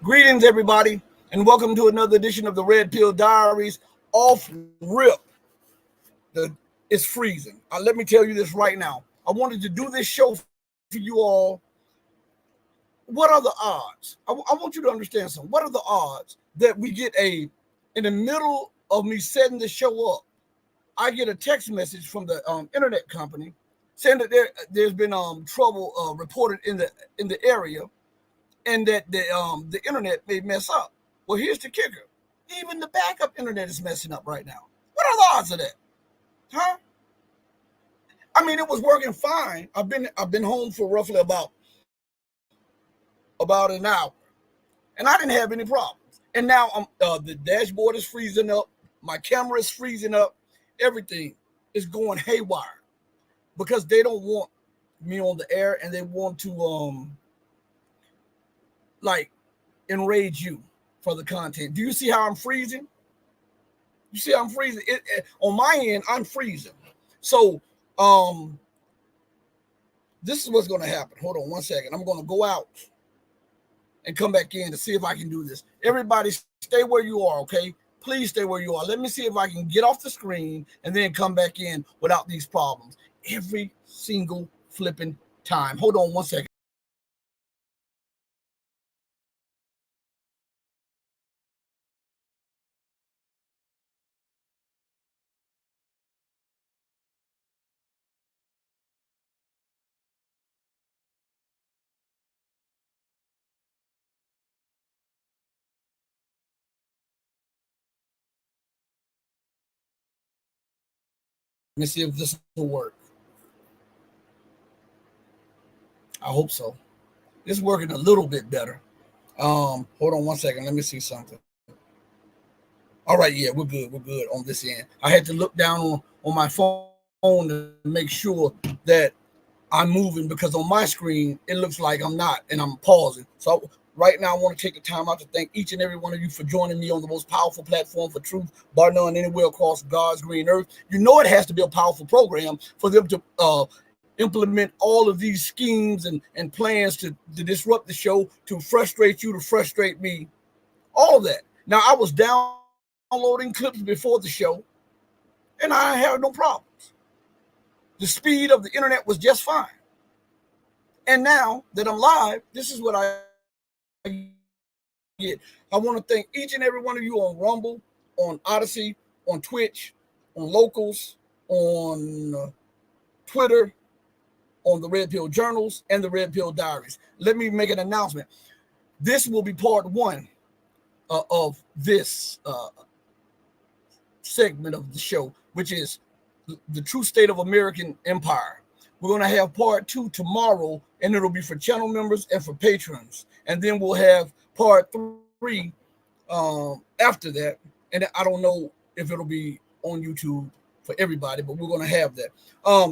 Greetings, everybody, and welcome to another edition of the Red Pill Diaries. Off rip, it's freezing. Let me tell you this right now. I wanted to do this show for you all. What are the odds? I want you to understand something. What are the odds that we get in the middle of me setting the show up, I get a text message from the internet company saying that there's been trouble reported in the area, and that the internet may mess up. Well, here's the kicker: even the backup internet is messing up right now. What are the odds of that? Huh? I mean, it was working fine. I've been home for roughly about an hour, and I didn't have any problems. And now the dashboard is freezing up, my camera is freezing up, everything is going haywire because they don't want me on the air, and they want to like enrage you for the content. Do you see how I'm freezing? You see how I'm freezing? On my end, I'm freezing. So this is what's going to happen. Hold on one second. I'm going to go out and come back in to see if I can do this. Everybody stay where you are, okay? Please stay where you are. Let me see if I can get off the screen and then come back in without these problems. Every single flipping time. Hold on one second. Let me see if this will work. I hope so. It's working a little bit better. Hold on one second. Let me see something. All right, yeah, we're good. We're good on this end. I had to look down on my phone to make sure that I'm moving, because on my screen it looks like I'm not, and I'm pausing. So right now I want to take the time out to thank each and every one of you for joining me on the most powerful platform for truth, bar none, anywhere across God's green earth. You know it has to be a powerful program for them to implement all of these schemes and plans to disrupt the show, to frustrate you, to frustrate me, all of that. Now, I was downloading clips before the show, and I had no problems. The speed of the internet was just fine. And now that I'm live, this is what I get. I want to thank each and every one of you on Rumble, on Odyssey, on Twitch, on Locals, on Twitter, on the Red Pill Journals, and the Red Pill Diaries. Let me make an announcement. This will be part one of this segment of the show, which is the true state of American empire. We're going to have part two tomorrow, and it'll be for channel members and for patrons. And then we'll have part three after that. And I don't know if it'll be on YouTube for everybody, but we're going to have that.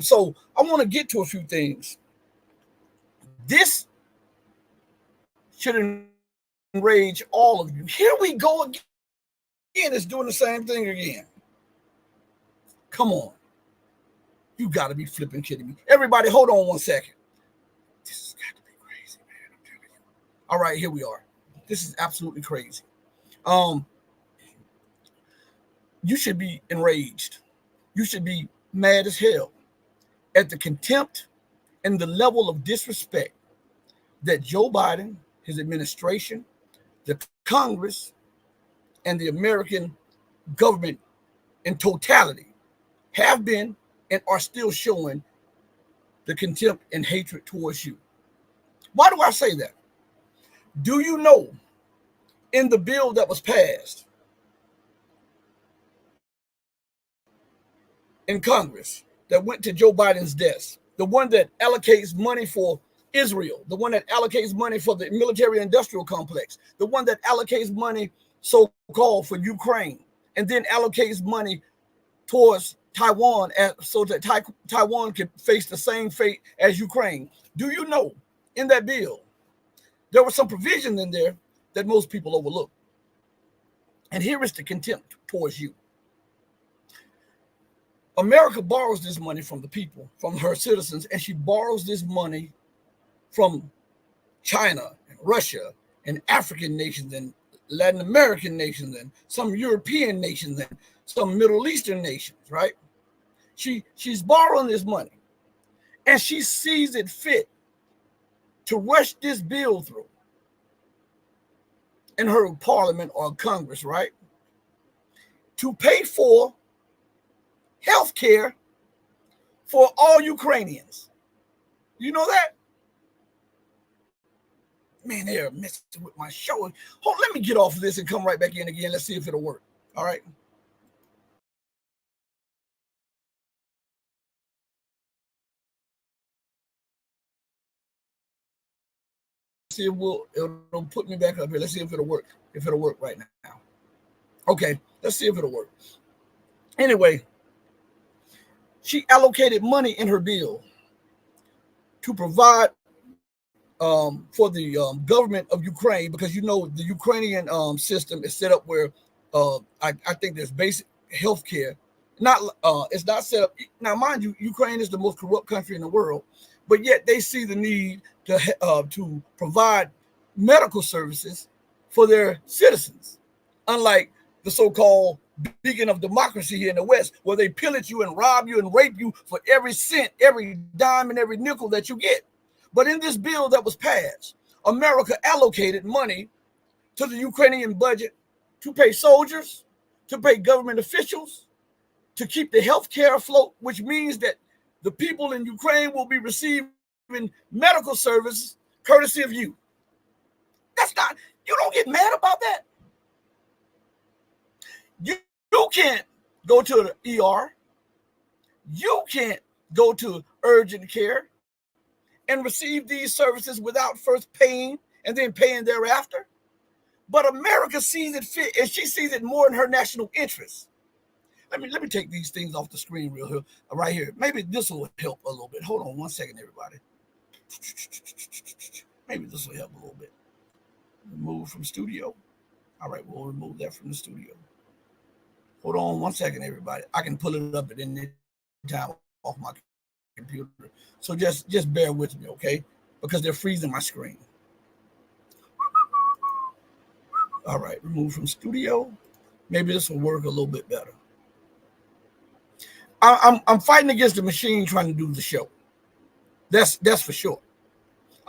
So I want to get to a few things. This should enrage all of you. Here we go again. It's doing the same thing again. Come on. You got to be flipping kidding me. Everybody, hold on one second. This has got to be crazy, man. I'm telling you. All right, here we are. This is absolutely crazy. You should be enraged. You should be mad as hell at the contempt and the level of disrespect that Joe Biden, his administration, the Congress, and the American government in totality have been and are still showing the contempt and hatred towards you. Why do I say that? Do you know, in the bill that was passed in Congress that went to Joe Biden's desk, the one that allocates money for Israel, the one that allocates money for the military industrial complex, the one that allocates money so-called for Ukraine, and then allocates money towards Taiwan so that Taiwan can face the same fate as Ukraine. Do you know, in that bill, there was some provision in there that most people overlook? And here is the contempt towards you. America borrows this money from the people, from her citizens, and she borrows this money from China and Russia and African nations and Latin American nations and some European nations and some Middle Eastern nations, right? She's borrowing this money, and she sees it fit to rush this bill through in her parliament or Congress, right? To pay for health care for all Ukrainians. You know that? Man, they're messing with my show. Hold, let me get off of this and come right back in again. Let's see if it'll work. All right. See if it'll put me back up here. Let's see if it'll work. If it'll work right now. Okay, let's see if it'll work. Anyway, she allocated money in her bill to provide for the government of Ukraine, because you know the Ukrainian system is set up where I think there's basic health care. It's not set up now. Mind you, Ukraine is the most corrupt country in the world, but yet they see the need to provide medical services for their citizens, unlike the so-called beacon of democracy here in the West, where they pillage you and rob you and rape you for every cent, every dime, and every nickel that you get. But in this bill that was passed, America allocated money to the Ukrainian budget to pay soldiers, to pay government officials, to keep the health care afloat, which means that the people in Ukraine will be receiving medical services courtesy of you. You don't get mad about that. You can't go to the ER. You can't go to urgent care and receive these services without first paying and then paying thereafter. But America sees it fit, and she sees it more in her national interest. Let me take these things off the screen right here. Maybe this will help a little bit. Hold on one second, everybody. Maybe this will help a little bit. Remove from studio. All right, we'll remove that from the studio. Hold on one second, everybody. I can pull it up at any time off my computer. So just bear with me, okay? Because they're freezing my screen. All right, remove from studio. Maybe this will work a little bit better. I'm fighting against the machine trying to do the show. That's for sure.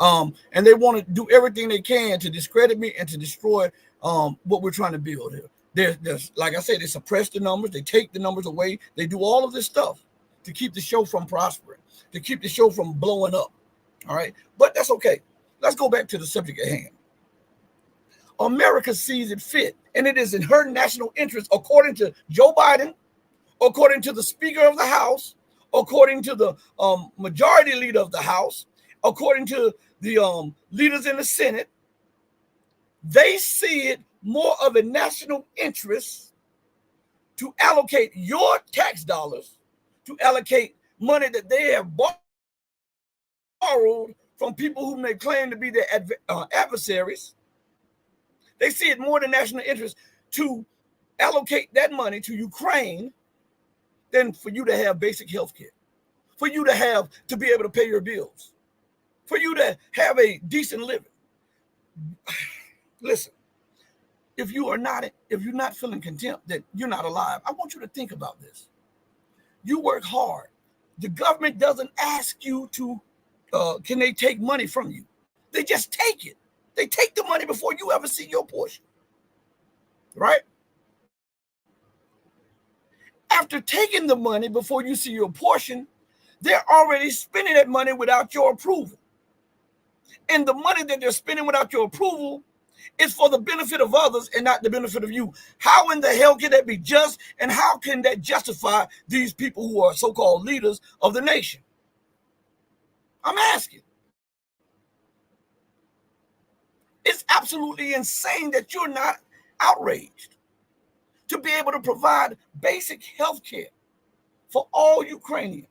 And they want to do everything they can to discredit me and to destroy what we're trying to build here. There's like I said, they suppress the numbers, they take the numbers away, they do all of this stuff to keep the show from prospering, to keep the show from blowing up. All right, but that's okay. Let's go back to the subject at hand. America sees it fit, and it is in her national interest, according to Joe Biden, according to the Speaker of the House, according to the majority leader of the House, according to the leaders in the Senate. They see it more of a national interest to allocate your tax dollars, to allocate money that they have borrowed from people whom they claim to be their adversaries. They see it more than national interest to allocate that money to Ukraine than for you to have basic health care, for you to be able to pay your bills, for you to have a decent living. Listen, if you're not feeling contempt that you're not alive, I want you to think about this. You work hard. The government doesn't ask you to, can they take money from you? They just take it. They take the money before you ever see your portion, right? After taking the money before you see your portion, they're already spending that money without your approval. And the money that they're spending without your approval is for the benefit of others and not the benefit of you. How in the hell can that be just? And how can that justify these people who are so-called leaders of the nation? I'm asking. It's absolutely insane that you're not outraged to be able to provide basic health care for all Ukrainians.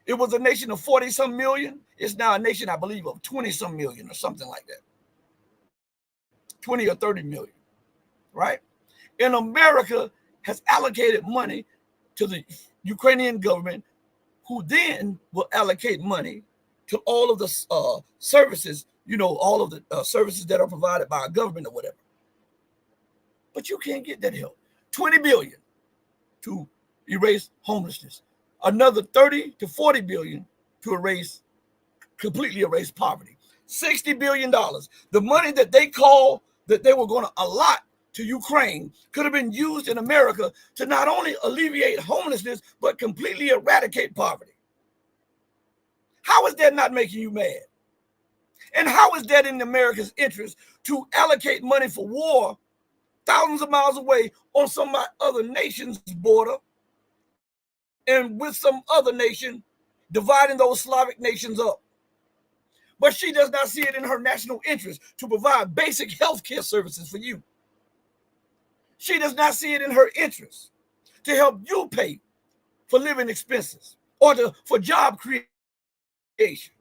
It was a nation of 40-some million. It's now a nation, I believe, of 20-some million or something like that. 20 or 30 million, right? And America has allocated money to the Ukrainian government, who then will allocate money to all of the services, all of the services that are provided by a government or whatever. But you can't get that help. 20 billion to erase homelessness, another 30 to 40 billion to completely erase poverty. $60 billion. The money that they call that they were going to allot to Ukraine could have been used in America to not only alleviate homelessness, but completely eradicate poverty. How is that not making you mad? And how is that in America's interest to allocate money for war thousands of miles away on some other nation's border and with some other nation, dividing those Slavic nations up? But she does not see it in her national interest to provide basic health care services for you. She does not see it in her interest to help you pay for living expenses or for job creation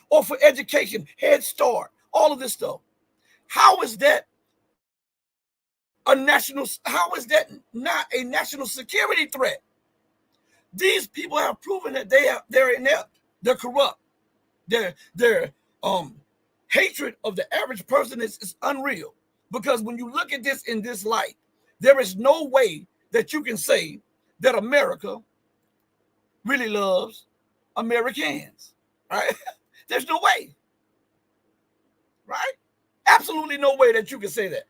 or for education, Head Start, all of this stuff. How is that how is that not a national security threat? These people have proven that they're inept, they're corrupt, their hatred of the average person is unreal. Because when you look at this in this light, there is no way that you can say that America really loves Americans, right? There's no way, right? Absolutely no way that you can say that.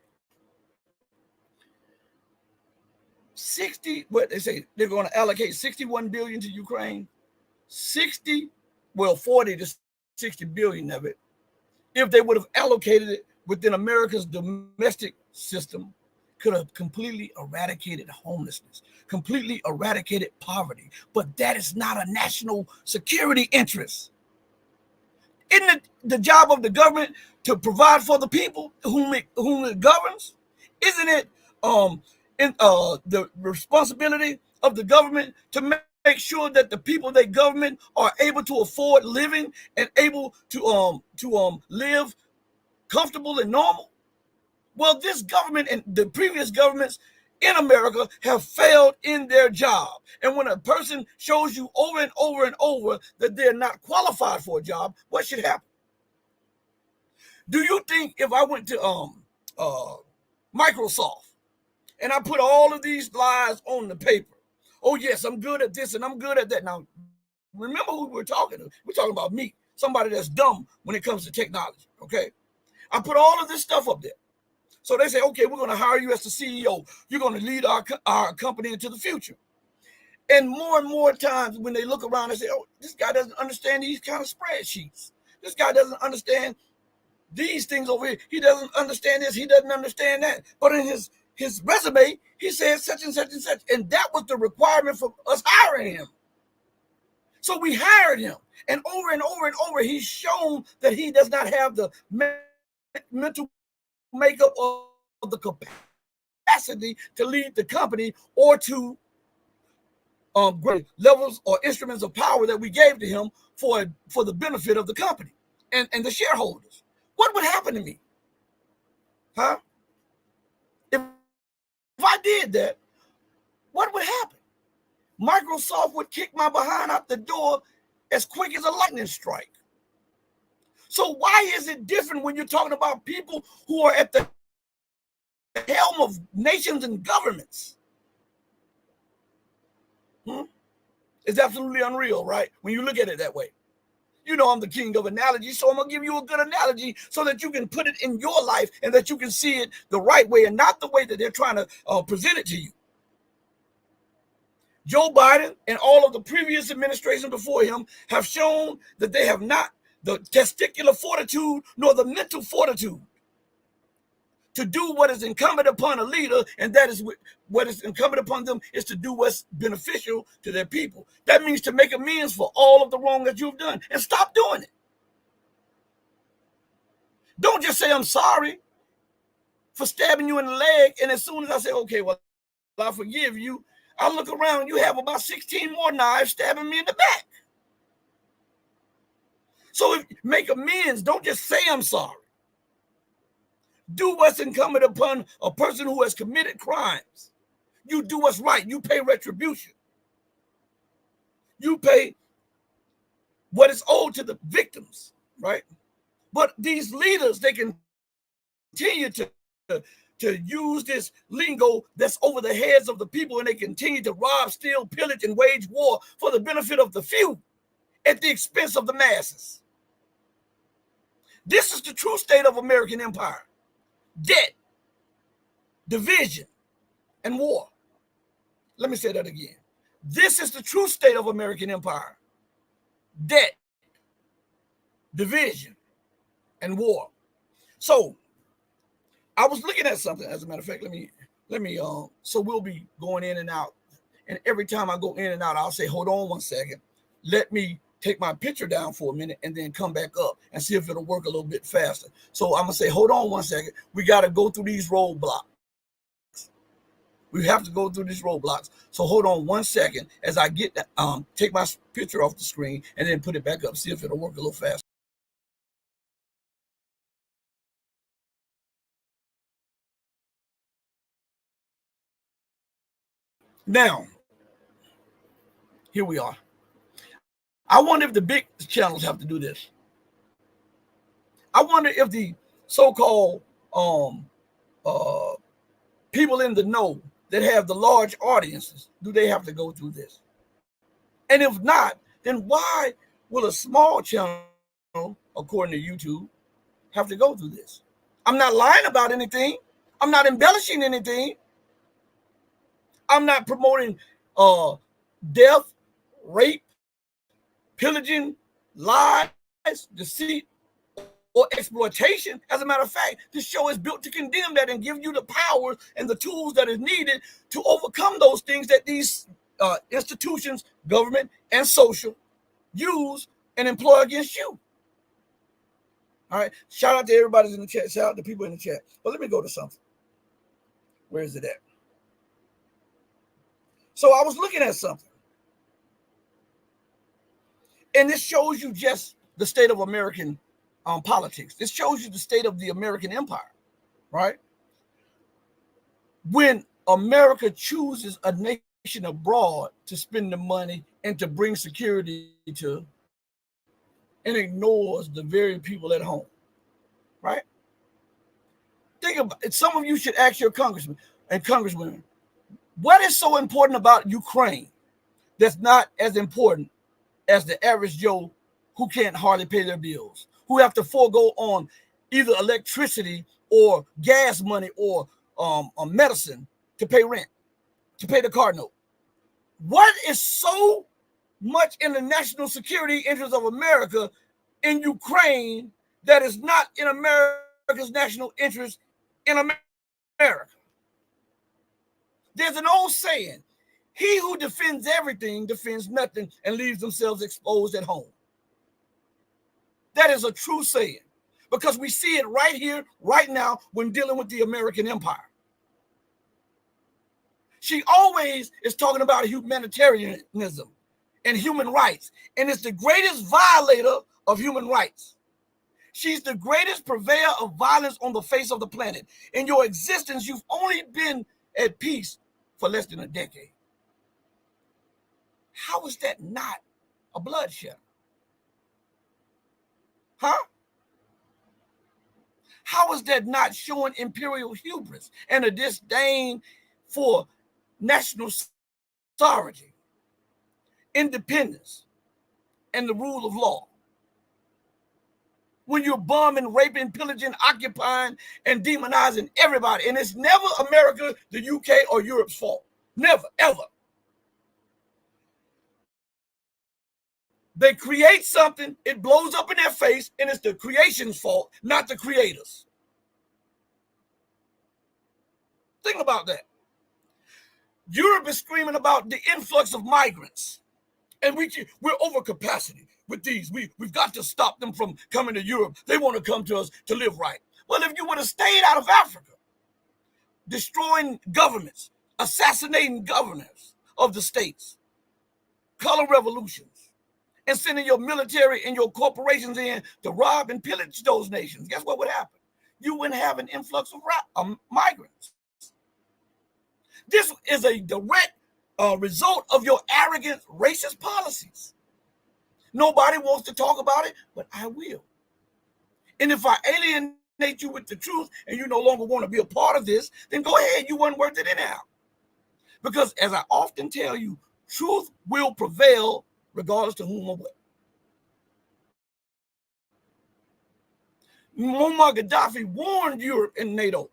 What they say, they're going to allocate 61 billion to Ukraine. 40 to 60 billion of it, if they would have allocated it within America's domestic system, could have completely eradicated homelessness, completely eradicated poverty. But that is not a national security interest. Isn't it the job of the government to provide for the people whom it governs? Isn't it the responsibility of the government to make sure that the people they govern are able to afford living and able to live comfortable and normal? Well, this government and the previous governments in America have failed in their job. And when a person shows you over and over and over that they're not qualified for a job, what should happen? Do you think if I went to Microsoft and I put all of these lies on the paper, oh yes, I'm good at this and I'm good at that. Now, remember who we're talking to. We're talking about me, somebody that's dumb when it comes to technology, okay? I put all of this stuff up there. So they say, okay, we're going to hire you as the CEO. You're going to lead our company into the future. And more times when they look around, they say, oh, this guy doesn't understand these kind of spreadsheets. This guy doesn't understand these things over here. He doesn't understand this. He doesn't understand that. But in his resume, he says such and such and such. And that was the requirement for us hiring him. So we hired him. And over and over, he's shown that he does not have the mental makeup of the capacity to lead the company or to great levels or instruments of power that we gave to him for the benefit of the company and the shareholders. What would happen to me? Huh? If I did that, what would happen? Microsoft would kick my behind out the door as quick as a lightning strike. So why is it different when you're talking about people who are at the helm of nations and governments? It's absolutely unreal, right? When you look at it that way. You know I'm the king of analogy, so I'm going to give you a good analogy so that you can put it in your life and that you can see it the right way and not the way that they're trying to present it to you. Joe Biden and all of the previous administration before him have shown that they have not the testicular fortitude nor the mental fortitude to do what is incumbent upon a leader, and that is what is incumbent upon them is to do what's beneficial to their people. That means to make amends for all of the wrong that you've done and stop doing it. Don't just say I'm sorry for stabbing you in the leg, and as soon as I say, okay, well, I forgive you, I look around, you have about 16 more knives stabbing me in the back. So make amends. Don't just say I'm sorry. Do what's incumbent upon a person who has committed crimes. You do what's right. You pay retribution. You pay what is owed to the victims, right? But these leaders, they continue to use this lingo that's over the heads of the people, and they continue to rob, steal, pillage, and wage war for the benefit of the few at the expense of the masses. This is the true state of American empire: debt, division, and war. Let me say that again. This is the true state of American empire: debt, division, and war. So I was looking at something, as a matter of fact. Let me so we'll be going in and out. And every time I go in and out, I'll say, hold on one second. Let me take my picture down for a minute and then come back up and see if it'll work a little bit faster. So I'm gonna say, hold on one second. We gotta go through these roadblocks. We have to go through these roadblocks. So hold on one second as I get take my picture off the screen and then put it back up, see if it'll work a little faster. Now, here we are. I wonder if the big channels have to do this. I wonder if the so-called people in the know that have the large audiences, do they have to go through this? And if not, then why will a small channel, according to YouTube, have to go through this? I'm not lying about anything. I'm not embellishing anything. I'm not promoting death, rape, pillaging, lies, deceit, or exploitation. As a matter of fact, this show is built to condemn that and give you the power and the tools that is needed to overcome those things that these institutions, government and social, use and employ against you. All right. Shout out to everybody in the chat. Shout out to people in the chat. But let me go to something. Where is it at? So I was looking at something. And this shows you just the state of American politics. This shows you the state of the American empire, right? When America chooses a nation abroad to spend the money and to bring security to, and ignores the very people at home, right? Think about it. Some of you should ask your congressmen and congresswomen, what is so important about Ukraine that's not as important as the average Joe who can't hardly pay their bills, who have to forego on either electricity or gas money or medicine to pay rent, to pay the car note? What is so much in the national security interest of America in Ukraine that is not in America's national interest in America? There's an old saying, he who defends everything defends nothing and leaves themselves exposed at home. That is a true saying, because we see it right here, right now, when dealing with the American empire. She always is talking about humanitarianism and human rights, and it's the greatest violator of human rights. She's the greatest purveyor of violence on the face of the planet. In your existence, you've only been at peace for less than a decade. How is that not a bloodshed? Huh? How is that not showing imperial hubris and a disdain for national sovereignty, independence, and the rule of law? When you're bombing, raping, pillaging, occupying, and demonizing everybody. And it's never America, the UK, or Europe's fault. Never, ever. They create something, it blows up in their face, and it's the creation's fault, not the creators. Think about that. Europe is screaming about the influx of migrants, and we're over capacity with these. We've got to stop them from coming to Europe. They want to come to us to live right. Well, if you would have stayed out of Africa, destroying governments, assassinating governors of the states, color revolutions, and sending your military and your corporations in to rob and pillage those nations, guess what would happen? You wouldn't have an influx of migrants. This is a direct result of your arrogant racist policies. Nobody wants to talk about it, but I will. And if I alienate you with the truth and you no longer want to be a part of this, then go ahead. You weren't worth it anyhow. Because as I often tell you, truth will prevail regardless to whom or what. Muammar Gaddafi warned Europe and NATO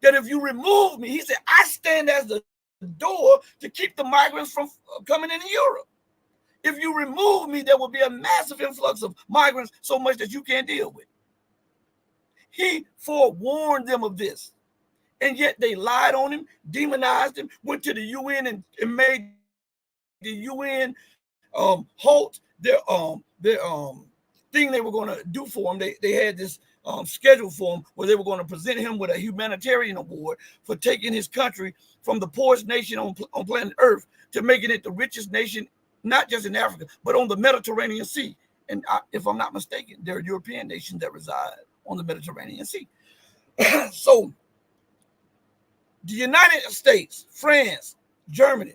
that if you remove me, he said, I stand as the door to keep the migrants from coming into Europe. If you remove me, there will be a massive influx of migrants, so much that you can't deal with. He forewarned them of this. And yet they lied on him, demonized him, went to the UN and made the UN halt their thing they were going to do for him. They had this schedule for him where they were going to present him with a humanitarian award for taking his country from the poorest nation on planet Earth to making it the richest nation, not just in Africa, but on the Mediterranean Sea. And if I'm not mistaken, there are European nations that reside on the Mediterranean Sea. So the United States, France, Germany,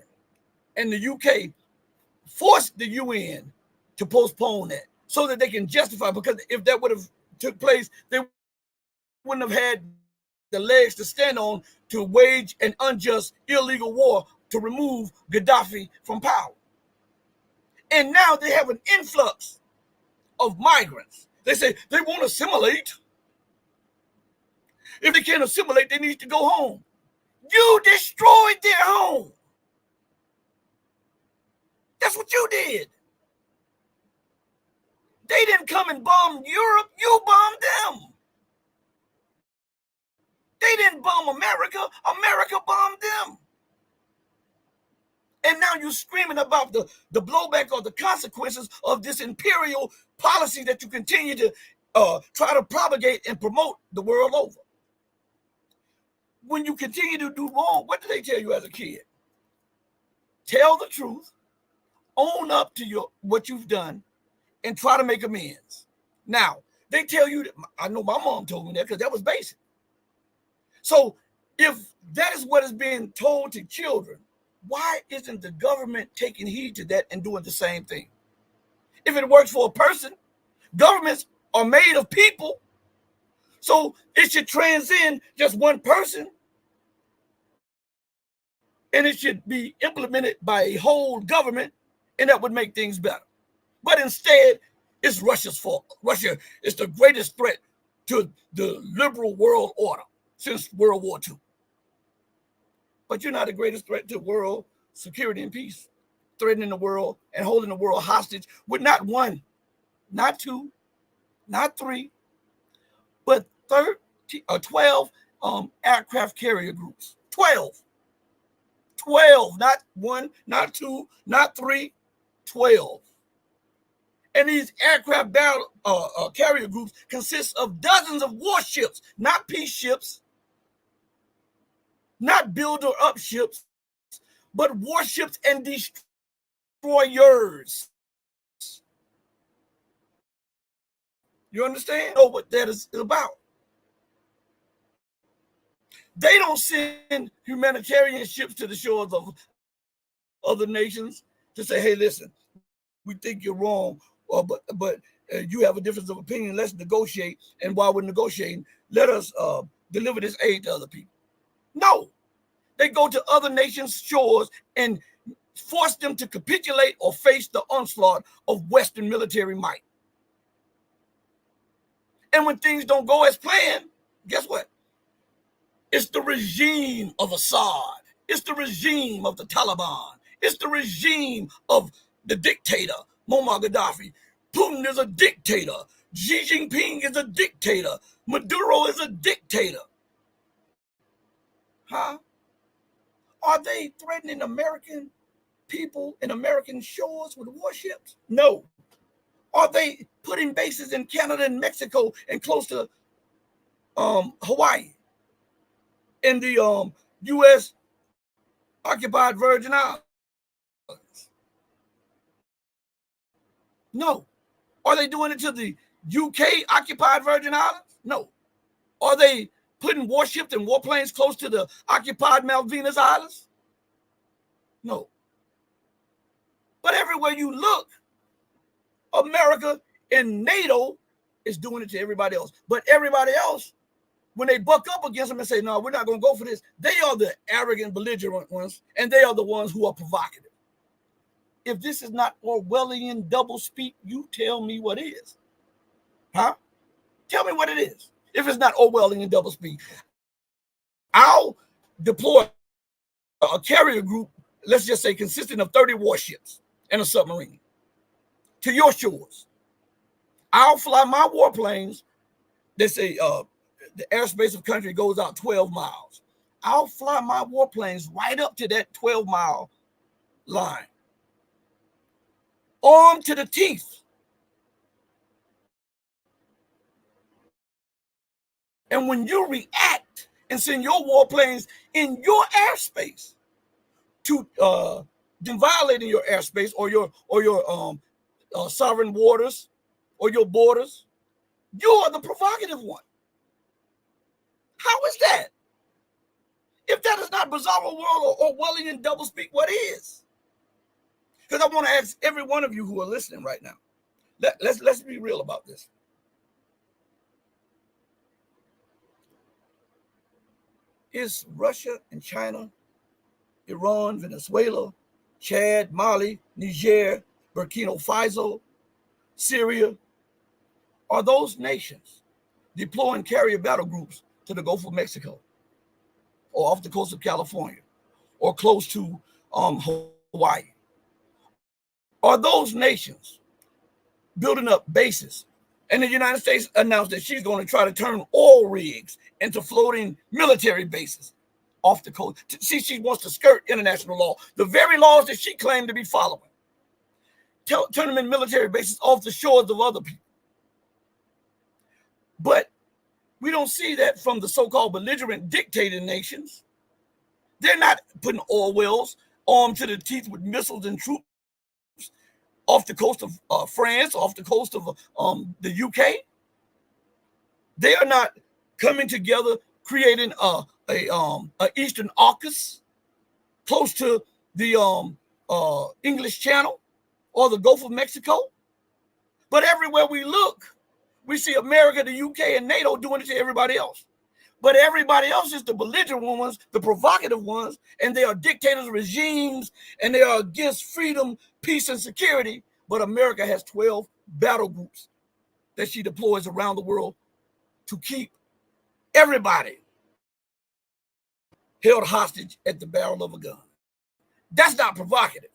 and the UK forced the UN to postpone that so that they can justify, because if that would have took place, they wouldn't have had the legs to stand on to wage an unjust, illegal war to remove Gaddafi from power. And now they have an influx of migrants. They say they won't assimilate. If they can't assimilate, they need to go home. You destroyed their home. That's what you did. They didn't come and bomb Europe. You bombed them. They didn't bomb America. America bombed them. And now you're screaming about the blowback or the consequences of this imperial policy that you continue to try to propagate and promote the world over. When you continue to do wrong, what do they tell you as a kid? Tell the truth, own up to what you've done, and try to make amends. Now, they tell you that, I know my mom told me that because that was basic. So if that is what is being told to children, why isn't the government taking heed to that and doing the same thing? If it works for a person, governments are made of people, so it should transcend just one person, and it should be implemented by a whole government, and that would make things better. But instead, it's Russia's fault. Russia is the greatest threat to the liberal world order since World War II. But you're not the greatest threat to world security and peace, threatening the world and holding the world hostage with not one, not two, not three, but 12 aircraft carrier groups. 12. 12, not one, not two, not three, 12. And these aircraft battle carrier groups consist of dozens of warships, not peace ships, not builder-up ships, but warships and destroyers. You understand? Know what that is about. They don't send humanitarian ships to the shores of other nations to say, hey, listen, we think you're wrong, but you have a difference of opinion. Let's negotiate. And while we're negotiating, let us deliver this aid to other people. No, they go to other nations' shores and force them to capitulate or face the onslaught of Western military might. And when things don't go as planned, guess what? It's the regime of Assad. It's the regime of the Taliban. It's the regime of the dictator, Muammar Gaddafi. Putin is a dictator. Xi Jinping is a dictator. Maduro is a dictator. Huh? Are they threatening American people and American shores with warships? No. Are they putting bases in Canada and Mexico and close to Hawaii? In the U.S. occupied Virgin Islands? No. Are they doing it to the UK occupied Virgin Islands? No. Are they putting warships and warplanes close to the occupied Malvinas Islands? No. But everywhere you look, America and NATO is doing it to everybody else. But everybody else, when they buck up against them and say, no, we're not going to go for this, they are the arrogant, belligerent ones, and they are the ones who are provocative. If this is not Orwellian doublespeak, you tell me what is. Huh? Tell me what it is. If it's not Orwellian doublespeak, I'll deploy a carrier group, let's just say consisting of 30 warships and a submarine, to your shores. I'll fly my warplanes. They say the airspace of country goes out 12 miles. I'll fly my warplanes right up to that 12-mile line, armed to the teeth. And when you react and send your warplanes in your airspace to then violating your airspace or your sovereign waters or your borders, you are the provocative one. How is that? If that is not bizarro world or Orwellian doublespeak, what is? Because I want to ask every one of you who are listening right now. Let's be real about this. Is Russia and China, Iran, Venezuela, Chad, Mali, Niger, Burkina Faso, Syria, are those nations deploying carrier battle groups to the Gulf of Mexico or off the coast of California or close to Hawaii? Are those nations building up bases? And the United States announced that she's going to try to turn oil rigs into floating military bases off the coast. See, she wants to skirt international law, the very laws that she claimed to be following. Turn them in military bases off the shores of other people. But we don't see that from the so-called belligerent dictator nations. They're not putting oil wells armed to the teeth with missiles and troops off the coast of France, off the coast of the UK. They are not coming together, creating a Eastern AUKUS close to the English Channel or the Gulf of Mexico. But everywhere we look, we see America, the UK, and NATO doing it to everybody else. But everybody else is the belligerent ones, the provocative ones, and they are dictators, regimes, and they are against freedom, peace, and security. But America has 12 battle groups that she deploys around the world to keep everybody held hostage at the barrel of a gun. That's not provocative.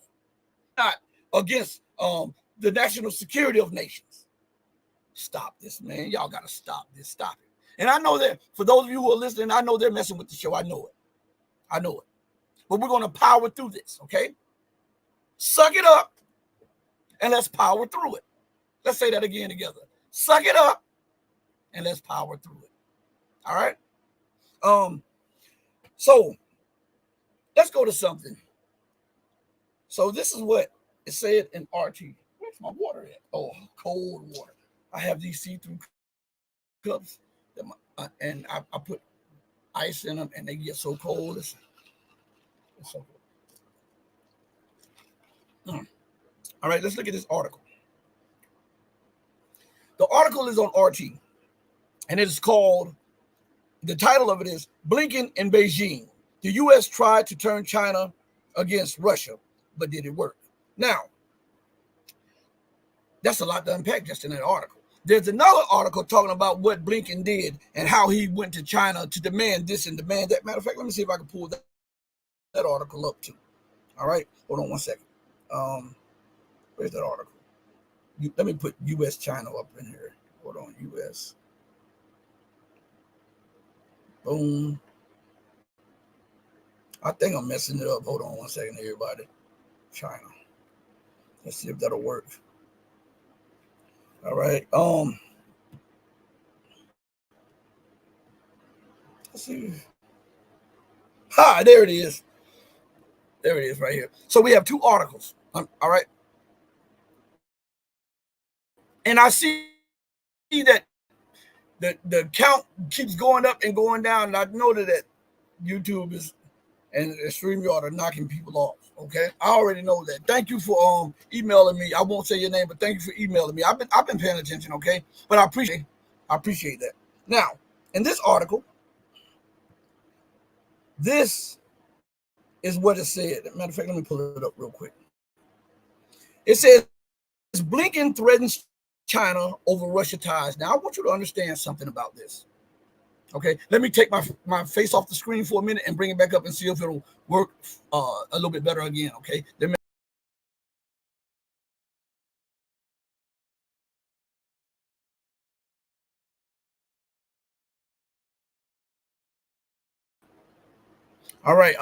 Not against the national security of nations. Stop this, man. Y'all got to stop this. Stop it. And I know that for those of you who are listening, I know they're messing with the show. I know it. I know it. But we're going to power through this, okay? Suck it up and let's power through it. Let's say that again together. Suck it up and let's power through it. All right? So let's go to something. So this is what it said in RT. Where's my water at? Oh, cold water. I have these see-through cups that and I put ice in them and they get so cold. It's so cold. All right, let's look at this article. The article is on RT and it is called, the title of it is Blinken in Beijing. The U.S. tried to turn China against Russia, but did it work? Now, that's a lot to unpack just in that article. There's another article talking about what Blinken did and how he went to China to demand this and demand that. Matter of fact, let me see if I can pull that article up too. All right, hold on one second. Where's that article? Let me put U.S. China up in here. Hold on, U.S. Boom. I think I'm messing it up. Hold on one second, everybody. China. Let's see if that'll work. All right. Let's see. Ha, there it is. There it is right here. So we have two articles. All right. And I see that the count keeps going up and going down. And I know that YouTube is and StreamYard are knocking people off. Okay, I already know that. Thank you for emailing me. I won't say your name, but thank you for emailing me. I've been paying attention. Okay, but I appreciate that. Now, in this article, this is what it said. Matter of fact, let me pull it up real quick. It says Blinken threatens China over Russia ties. Now, I want you to understand something about this. Okay, let me take my face off the screen for a minute and bring it back up and see if it'll work a little bit better again. Okay, all right.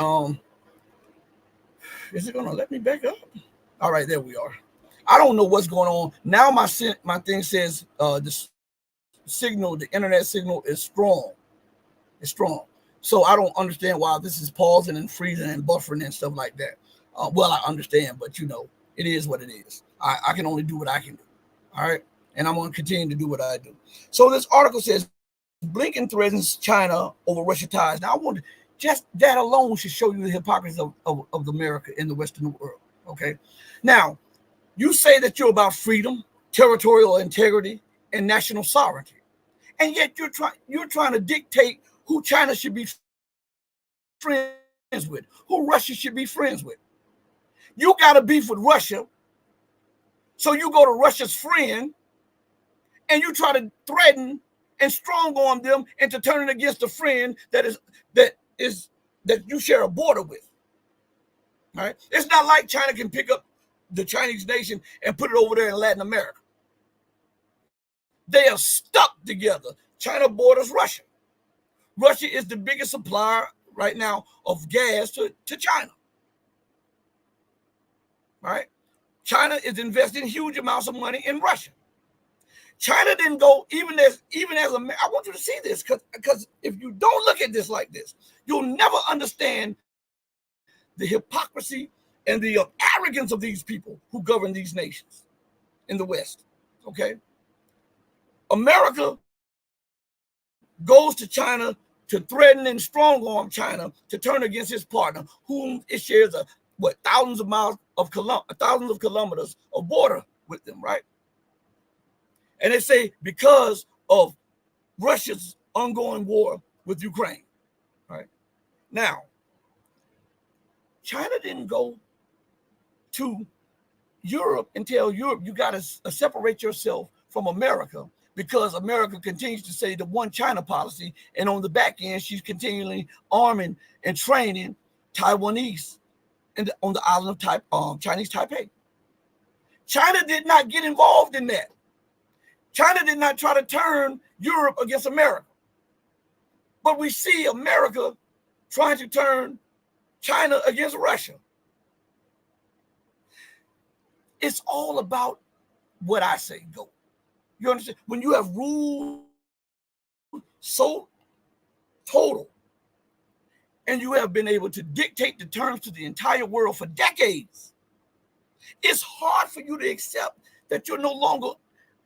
Is it gonna let me back up? All right, there we are. I don't know what's going on now. My thing says the signal, the internet signal is strong. It's strong. So I don't understand why this is pausing and freezing and buffering and stuff like that. Well, I understand, but it is what it is. I can only do what I can do. All right. And I'm going to continue to do what I do. So this article says Blinken threatens China over Russia ties. Now, I want just that alone should show you the hypocrisy of America in the Western world. Okay. Now, you say that you're about freedom, territorial integrity, and national sovereignty. And yet you're trying to dictate who China should be friends with, who Russia should be friends with. You got a beef with Russia, so you go to Russia's friend and you try to threaten and strong arm them into turning against a friend that you share a border with. All right? It's not like China can pick up the Chinese nation and put it over there in Latin America. They are stuck together. China borders Russia. Russia is the biggest supplier right now of gas to China. Right? China is investing huge amounts of money in Russia. China didn't go even as I want you to see this because if you don't look at this like this, you'll never understand the hypocrisy and the arrogance of these people who govern these nations in the West. Okay, America goes to China to threaten and strong arm China to turn against his partner, whom it shares thousands of kilometers of border with them, right? And they say because of Russia's ongoing war with Ukraine, right? Now, China didn't go to Europe and tell Europe you got to separate yourself from America because America continues to say the one China policy, and on the back end, she's continually arming and training Taiwanese on the island of Chinese Taipei. China did not get involved in that. China did not try to turn Europe against America. But we see America trying to turn China against Russia. It's all about what I say go. You understand? When you have ruled so total and you have been able to dictate the terms to the entire world for decades, it's hard for you to accept that you're no longer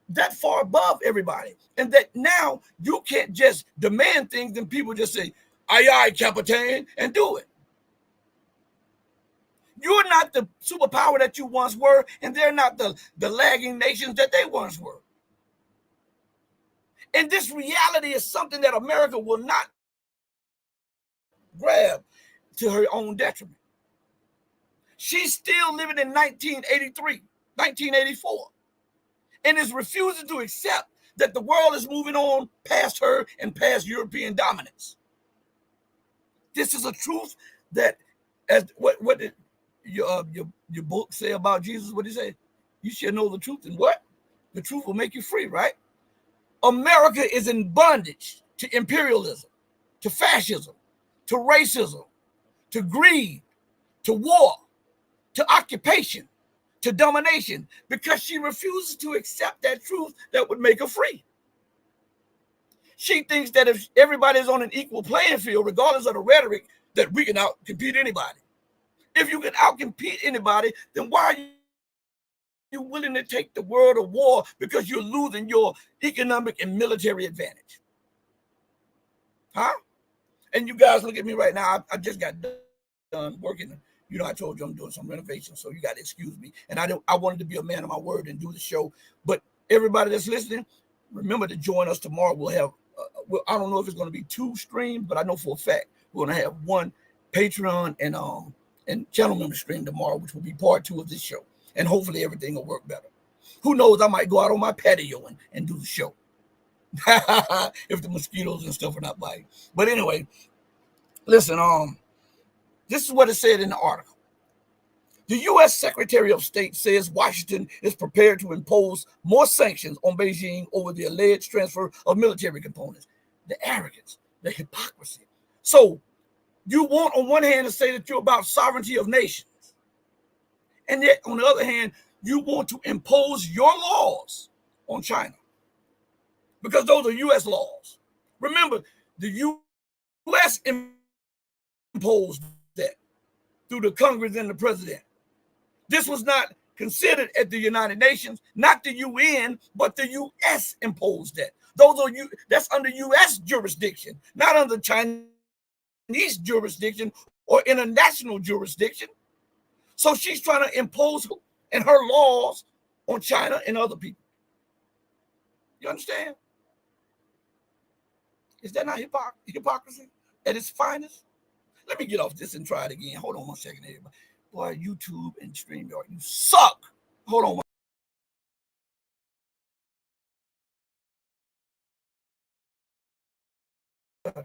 that far above everybody, and that now you can't just demand things and people just say, aye, aye, Capitan, and do it. You're not the superpower that you once were, and they're not the lagging nations that they once were. And this reality is something that America will not grab to her own detriment. She's still living in 1983, 1984. And is refusing to accept that the world is moving on past her and past European dominance. This is a truth that, as what did your book say about Jesus? What did he say? You shall know the truth, and what? The truth will make you free, right? America is in bondage to imperialism, to fascism, to racism, to greed, to war, to occupation, to domination, because she refuses to accept that truth that would make her free. She thinks that if everybody's on an equal playing field, regardless of the rhetoric, that we can outcompete anybody. If you can outcompete anybody, then why are you willing to take the world of war because you're losing your economic and military advantage? Huh? And you guys look at me right now. I just got done done working. I told you I'm doing some renovations, so you got to excuse me. And I wanted to be a man of my word and do the show. But everybody that's listening, remember to join us tomorrow. We'll have, I don't know if it's going to be 2 streams, but I know for a fact we're going to have 1 Patreon and channel member stream tomorrow, which will be part 2 of this show. And hopefully everything will work better. Who knows? I might go out on my patio and do the show if the mosquitoes and stuff are not biting. But anyway, listen. This is what it said in the article. The U.S. Secretary of State says Washington is prepared to impose more sanctions on Beijing over the alleged transfer of military components. The arrogance, the hypocrisy. So you want, on one hand, to say that you're about sovereignty of nations, and yet, on the other hand, you want to impose your laws on China because those are U.S. laws. Remember, the U.S. imposed that through the Congress and the president. This was not considered at the United Nations, not the UN, but the U.S. imposed that. That's under U.S. jurisdiction, not under Chinese jurisdiction or international jurisdiction. So she's trying to impose and her laws on China and other people. You understand? Is that not hypocrisy at its finest? Let me get off this and try it again. Hold on one second, everybody. Boy, YouTube and StreamYard, you suck. Hold on.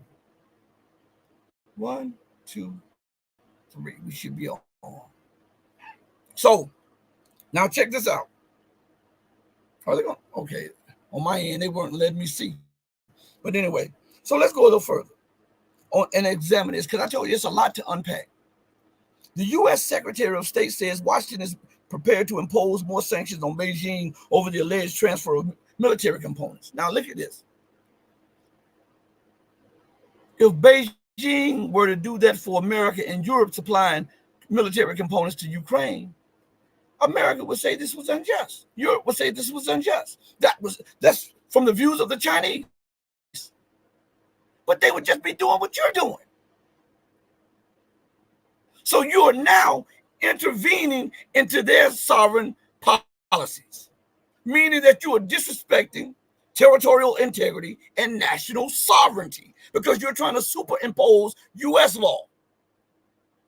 1, 2, 3. We should be on. So now check this out. Are they going? Okay. On my end, they weren't letting me see. But anyway, so let's go a little further and examine this, because I told you it's a lot to unpack. The U.S. Secretary of State says Washington is prepared to impose more sanctions on Beijing over the alleged transfer of military components. Now, look at this. If Beijing were to do that for America and Europe supplying military components to Ukraine, America would say this was unjust. Europe would say this was unjust. That's from the views of the Chinese. But they would just be doing what you're doing. So you are now intervening into their sovereign policies, meaning that you are disrespecting territorial integrity and national sovereignty because you're trying to superimpose U.S. law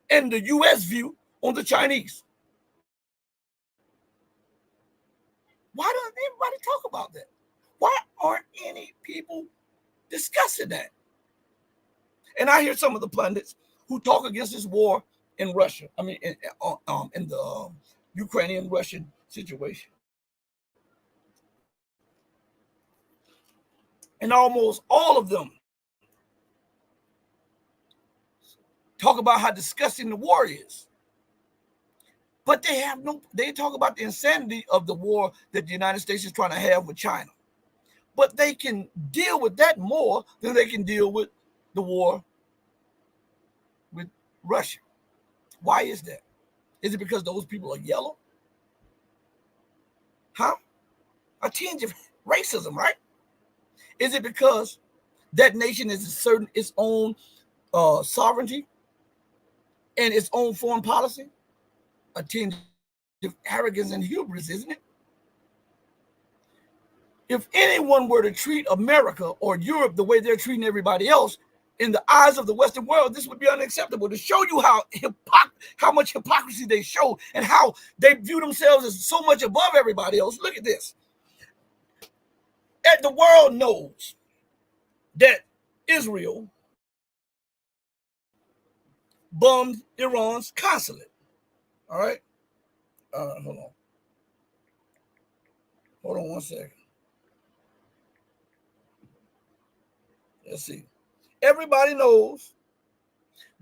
and the U.S. view on the Chinese. Why doesn't anybody talk about that? Why aren't any people discussing that? And I hear some of the pundits who talk against this war in Russia. I mean, in the Ukrainian-Russian situation. And almost all of them talk about how disgusting the war is. But they talk about the insanity of the war that the United States is trying to have with China. But they can deal with that more than they can deal with the war with Russia. Why is that? Is it because those people are yellow? Huh? A tinge of racism, right? Is it because that nation is asserting its own sovereignty and its own foreign policy? A tinge of arrogance and hubris, isn't it? If anyone were to treat America or Europe the way they're treating everybody else, in the eyes of the Western world, this would be unacceptable. To show you how much hypocrisy they show and how they view themselves as so much above everybody else. Look at this. And the world knows that Israel bombed Iran's consulate. All right. Hold on. Hold on one second. Let's see. Everybody knows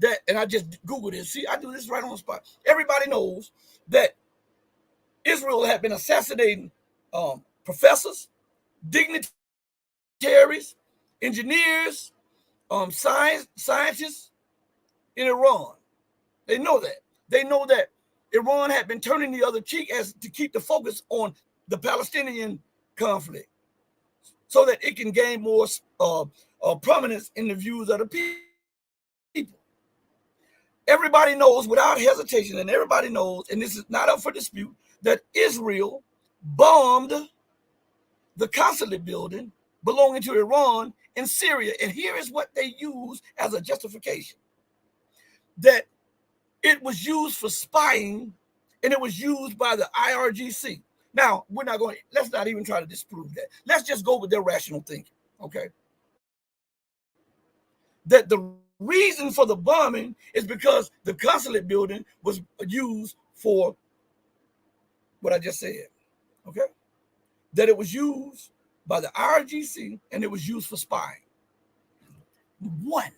that, and I just Googled it. See, I do this right on the spot. Everybody knows that Israel had been assassinating professors, dignitaries, engineers, scientists in Iran. They know that. They know that Iran had been turning the other cheek as to keep the focus on the Palestinian conflict so that it can gain more prominence in the views of the people. everybody knows without hesitation, and everybody knows, and this is not up for dispute, that Israel bombed the consulate building belonging to Iran in Syria. And here is what they use as a justification: that it was used for spying, and it was used by the IRGC. Now, let's not even try to disprove that. Let's just go with their rational thinking, okay? That the reason for the bombing is because the consulate building was used for what I just said, okay? That it was used by the IRGC and it was used for spying. One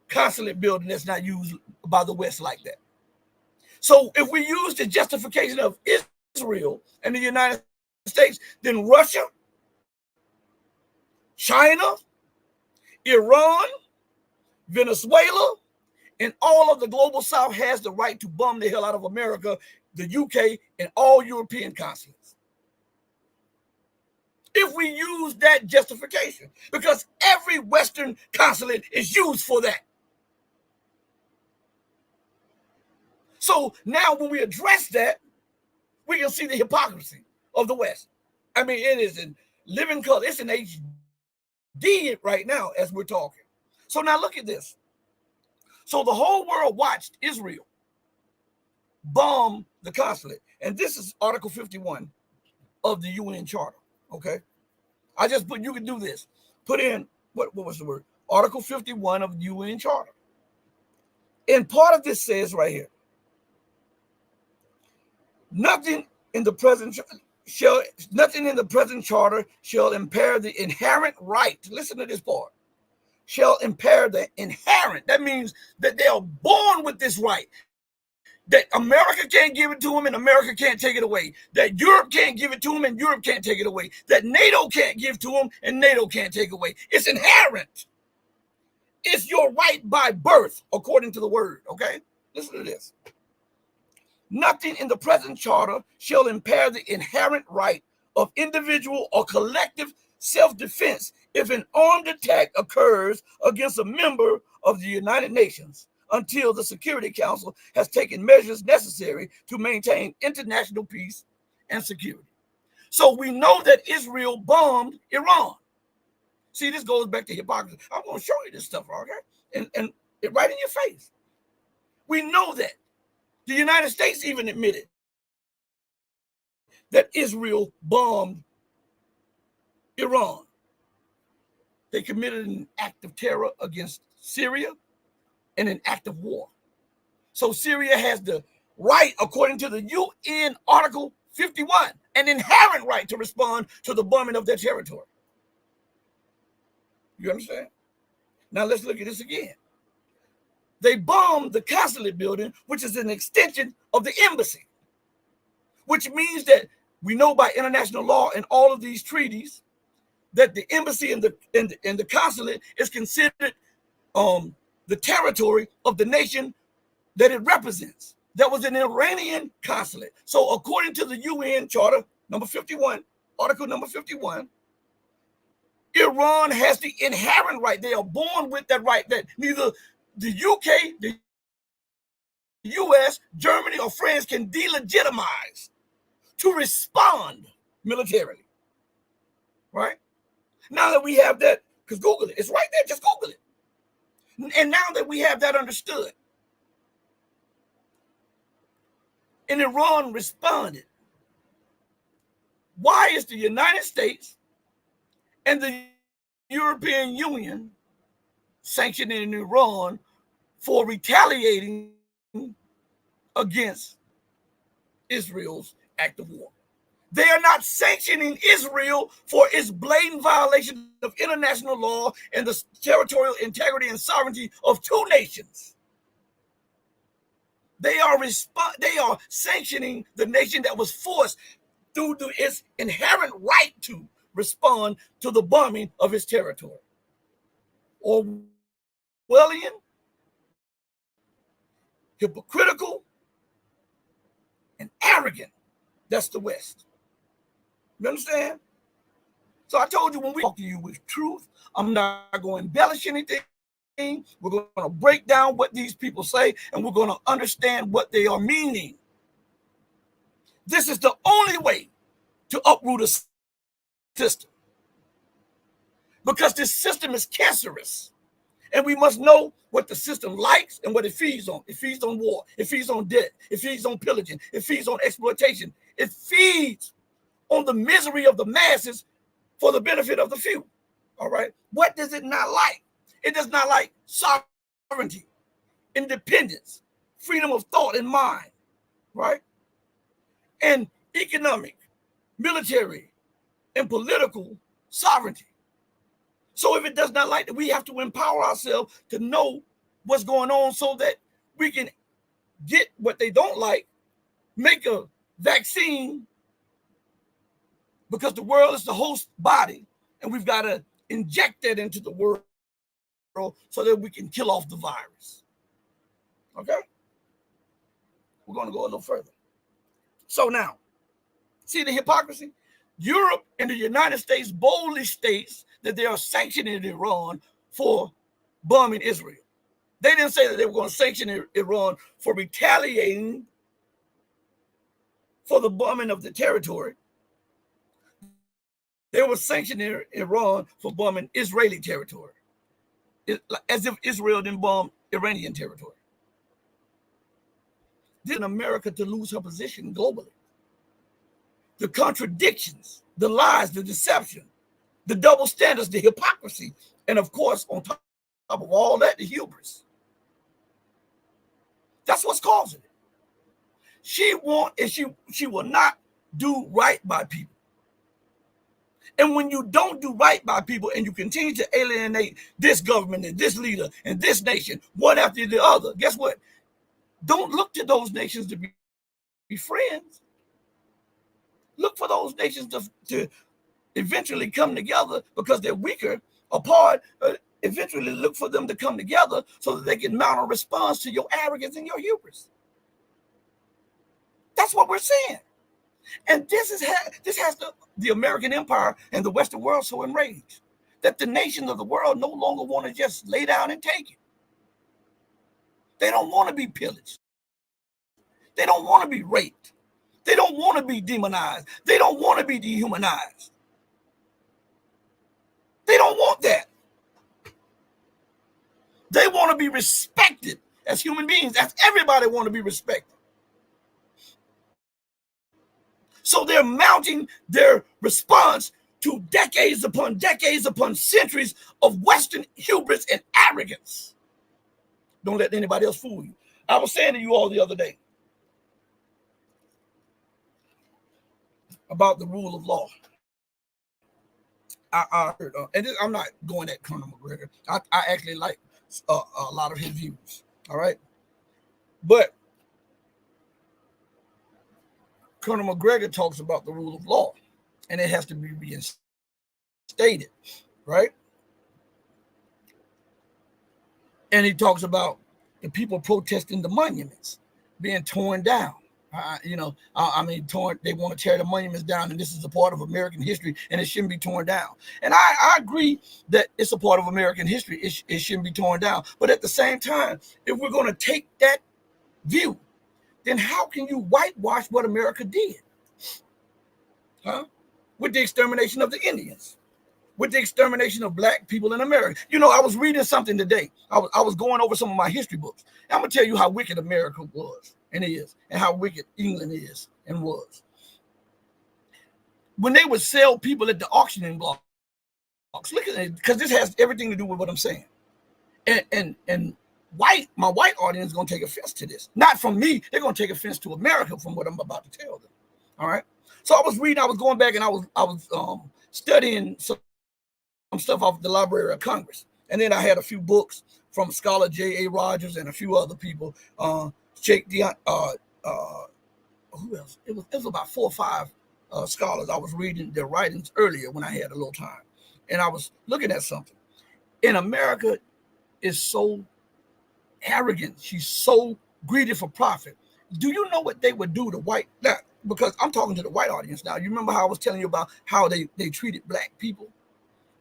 consulate building that's not used by the West like that. So if we use the justification of Israel and the United States, then Russia, China, Iran, Venezuela, and all of the global South has the right to bomb the hell out of America, the UK, and all European consulates. If we use that justification, because every Western consulate is used for that. So now when we address that, we can see the hypocrisy of the West. I mean, it is in living color. It's in HD right now as we're talking. So now look at this. So the whole world watched Israel bomb the consulate. And this is Article 51 of the UN Charter, okay? I just put, you can do this. Put in, what was the word? Article 51 of the UN Charter. And part of this says right here, nothing in the present charter shall impair the inherent right. Listen to this part. Shall impair the inherent. That means that they are born with this right. That America can't give it to them and America can't take it away. That Europe can't give it to them and Europe can't take it away. That NATO can't give to them and NATO can't take away. It's inherent. It's your right by birth, according to the word, okay? Listen to this. Nothing in the present charter shall impair the inherent right of individual or collective self-defense if an armed attack occurs against a member of the United Nations until the Security Council has taken measures necessary to maintain international peace and security. So we know that Israel bombed Iran. See, this goes back to hypocrisy. I'm going to show you this stuff, okay? And it right in your face. We know that. The United States even admitted that Israel bombed Iran. They committed an act of terror against Syria and an act of war. So Syria has the right, according to the UN Article 51, an inherent right to respond to the bombing of their territory. You understand? Now let's look at this again. They bombed the consulate building, which is an extension of the embassy, which means that we know by international law and all of these treaties that the embassy and the consulate is considered the territory of the nation that it represents. That was an Iranian consulate. So according to the UN Charter number 51, Article number 51, Iran has the inherent right. They are born with that right that neither the UK, the US, Germany, or France can delegitimize to respond militarily. Right? Now that we have that, because Google it, it's right there, just Google it. And now that we have that understood, and Iran responded, why is the United States and the European Union sanctioning Iran for retaliating against Israel's act of war? They are not sanctioning Israel for its blatant violation of international law and the territorial integrity and sovereignty of two nations. They are sanctioning the nation that was forced through its inherent right to respond to the bombing of its territory. Orwellian, hypocritical, and arrogant. That's the West. You understand? So I told you when we talk to you with truth, I'm not going to embellish anything. We're going to break down what these people say, and we're going to understand what they are meaning. This is the only way to uproot a system, because this system is cancerous. And we must know what the system likes and what it feeds on. It feeds on war. It feeds on debt. It feeds on pillaging. It feeds on exploitation. It feeds on the misery of the masses for the benefit of the few. All right. What does it not like? It does not like sovereignty, independence, freedom of thought and mind, right? And economic, military, and political sovereignty. So if it does not like that, we have to empower ourselves to know what's going on so that we can get what they don't like, make a vaccine, because the world is the host body, and we've got to inject that into the world so that we can kill off the virus. Okay? We're going to go a little further. So now, see the hypocrisy? Europe and the United States boldly states that they are sanctioning Iran for bombing Israel. They didn't say that they were going to sanction Iran for retaliating for the bombing of the territory. They were sanctioning Iran for bombing Israeli territory, as if Israel didn't bomb Iranian territory. This is America to lose her position globally. The contradictions, the lies, the deception, the double standards, the hypocrisy, and of course, on top of all that, the hubris. That's what's causing it. She will not do right by people. And when you don't do right by people and you continue to alienate this government and this leader and this nation, one after the other, guess what? Don't look to those nations to be friends. Look for those nations to eventually come together, because they're weaker apart. Eventually look for them to come together so that they can mount a response to your arrogance and your hubris. That's what we're seeing. And this has the American empire and the Western world so enraged that the nations of the world no longer want to just lay down and take it. They don't want to be pillaged. They don't want to be raped. They don't want to be demonized. They don't want to be dehumanized. They don't want that. They want to be respected as human beings, as everybody want to be respected. So they're mounting their response to decades upon centuries of Western hubris and arrogance. Don't let anybody else fool you. I was saying to you all the other day about the rule of law. I heard, and I'm not going at Colonel McGregor. I actually like a lot of his views. All right, but Colonel McGregor talks about the rule of law, and it has to be reinstated, right? And he talks about the people protesting the monuments being torn down. They want to tear the monuments down, and this is a part of American history, and it shouldn't be torn down. And I agree that it's a part of American history. It shouldn't be torn down. But at the same time, if we're going to take that view, then how can you whitewash what America did? With the extermination of the Indians, with the extermination of black people in America. You know, I was reading something today. I was going over some of my history books. I'm going to tell you how wicked America was and is, and how wicked England is and was. When they would sell people at the auctioning blocks, look at it, because this has everything to do with what I'm saying. And my white audience is going to take offense to this. Not from me. They're going to take offense to America from what I'm about to tell them. All right. So I was going back, and I was studying some stuff off the Library of Congress. And then I had a few books from scholar J.A. Rogers and a few other people. Who else? It was about 4 or 5 scholars. I was reading their writings earlier when I had a little time. And I was looking at something. And America is so arrogant. She's so greedy for profit. Do you know what they would do to white? Now, because I'm talking to the white audience now. You remember how I was telling you about how they treated black people?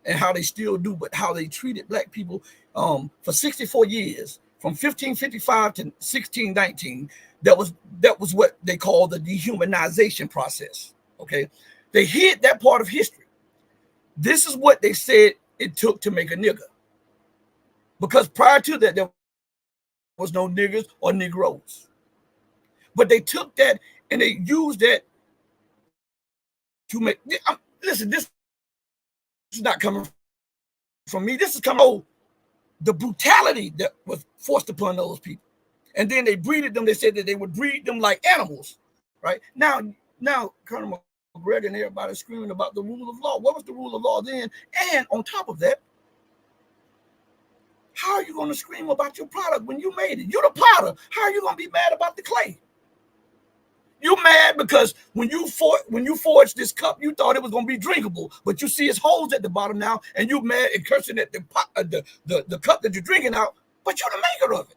and how they still do, but how they treated black people for 64 years, from 1555 to 1619. That was what they call the dehumanization process. Okay, they hid that part of history. This is what they said it took to make a nigger, because prior to that there was no niggers or negroes. But they took that and they used that to make. Listen, this is not coming from me. This is coming from the brutality that was forced upon those people. And then they breeded them. They said that they would breed them like animals, right? Now, Colonel McGregor and everybody screaming about the rule of law. What was the rule of law then? And on top of that, how are you going to scream about your product when you made it? You're the potter. How are you going to be mad about the clay? You mad because when you forged this cup, you thought it was going to be drinkable, but you see its holes at the bottom now, and you mad and cursing at the cup that you're drinking out, but you're the maker of it.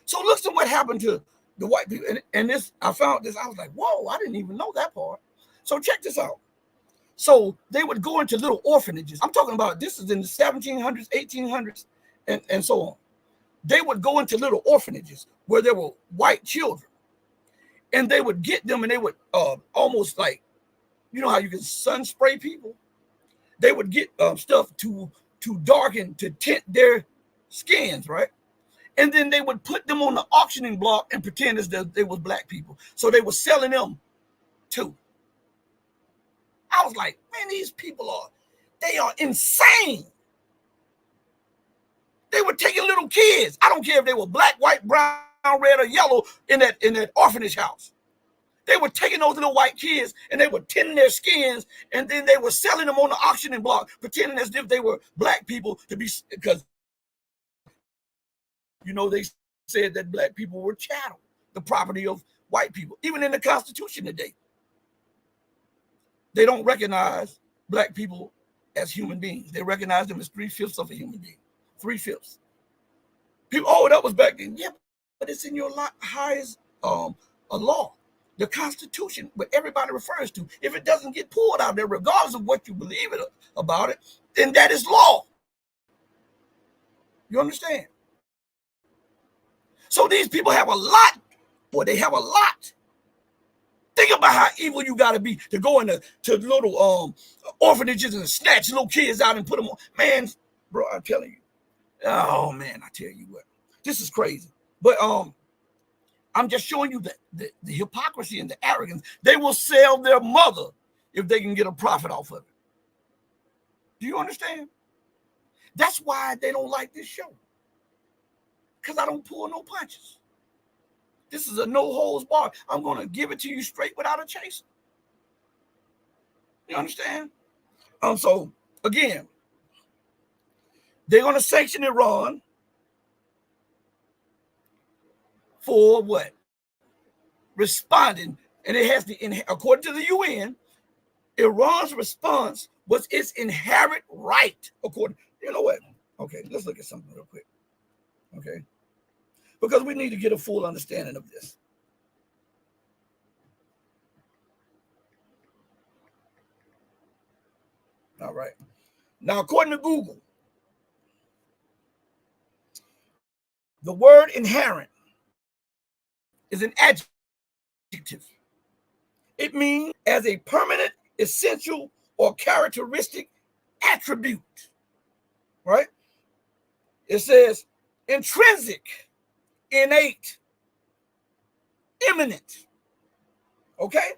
So listen what happened to the white people. And this, I found this, I was like, whoa, I didn't even know that part. So check this out. So they would go into little orphanages. I'm talking about, this is in the 1700s, 1800s, and so on. They would go into little orphanages where there were white children. And they would get them, and they would almost like, you know how you can sun spray people? They would get stuff to darken, to tint their skins, right? And then they would put them on the auctioning block and pretend as though they was black people. So they were selling them too. I was like, man, these people they are insane. They were taking little kids. I don't care if they were black, white, brown, red, or yellow in that orphanage house. They were taking those little white kids and they were tinting their skins, and then they were selling them on the auctioning block, pretending as if they were black people, because they said that black people were chattel, the property of white people. Even in the Constitution today, they don't recognize black people as human beings. They recognize them as 3/5 of a human being. 3/5. People, that was back then. Yeah, but it's in your highest a law, the Constitution, what everybody refers to. If it doesn't get pulled out there, regardless of what you believe about it, then that is law. You understand? So these people have a lot. Boy, they have a lot. Think about how evil you got to be to go into little orphanages and snatch little kids out and put them on. Man, bro, I'm telling you. Oh, man, I tell you what. This is crazy. But I'm just showing you the hypocrisy and the arrogance. They will sell their mother if they can get a profit off of it. Do you understand? That's why they don't like this show. Because I don't pull no punches. This is a no holds barred. I'm going to give it to you straight without a chaser. You understand? So, again, they're going to sanction Iran for what? Responding. And it has according to the UN, Iran's response was its inherent right. You know what? Okay, let's look at something real quick. Okay. Because we need to get a full understanding of this. All right. Now, according to Google, the word inherent is an adjective. It means as a permanent, essential, or characteristic attribute. Right? It says intrinsic, innate, imminent. Okay?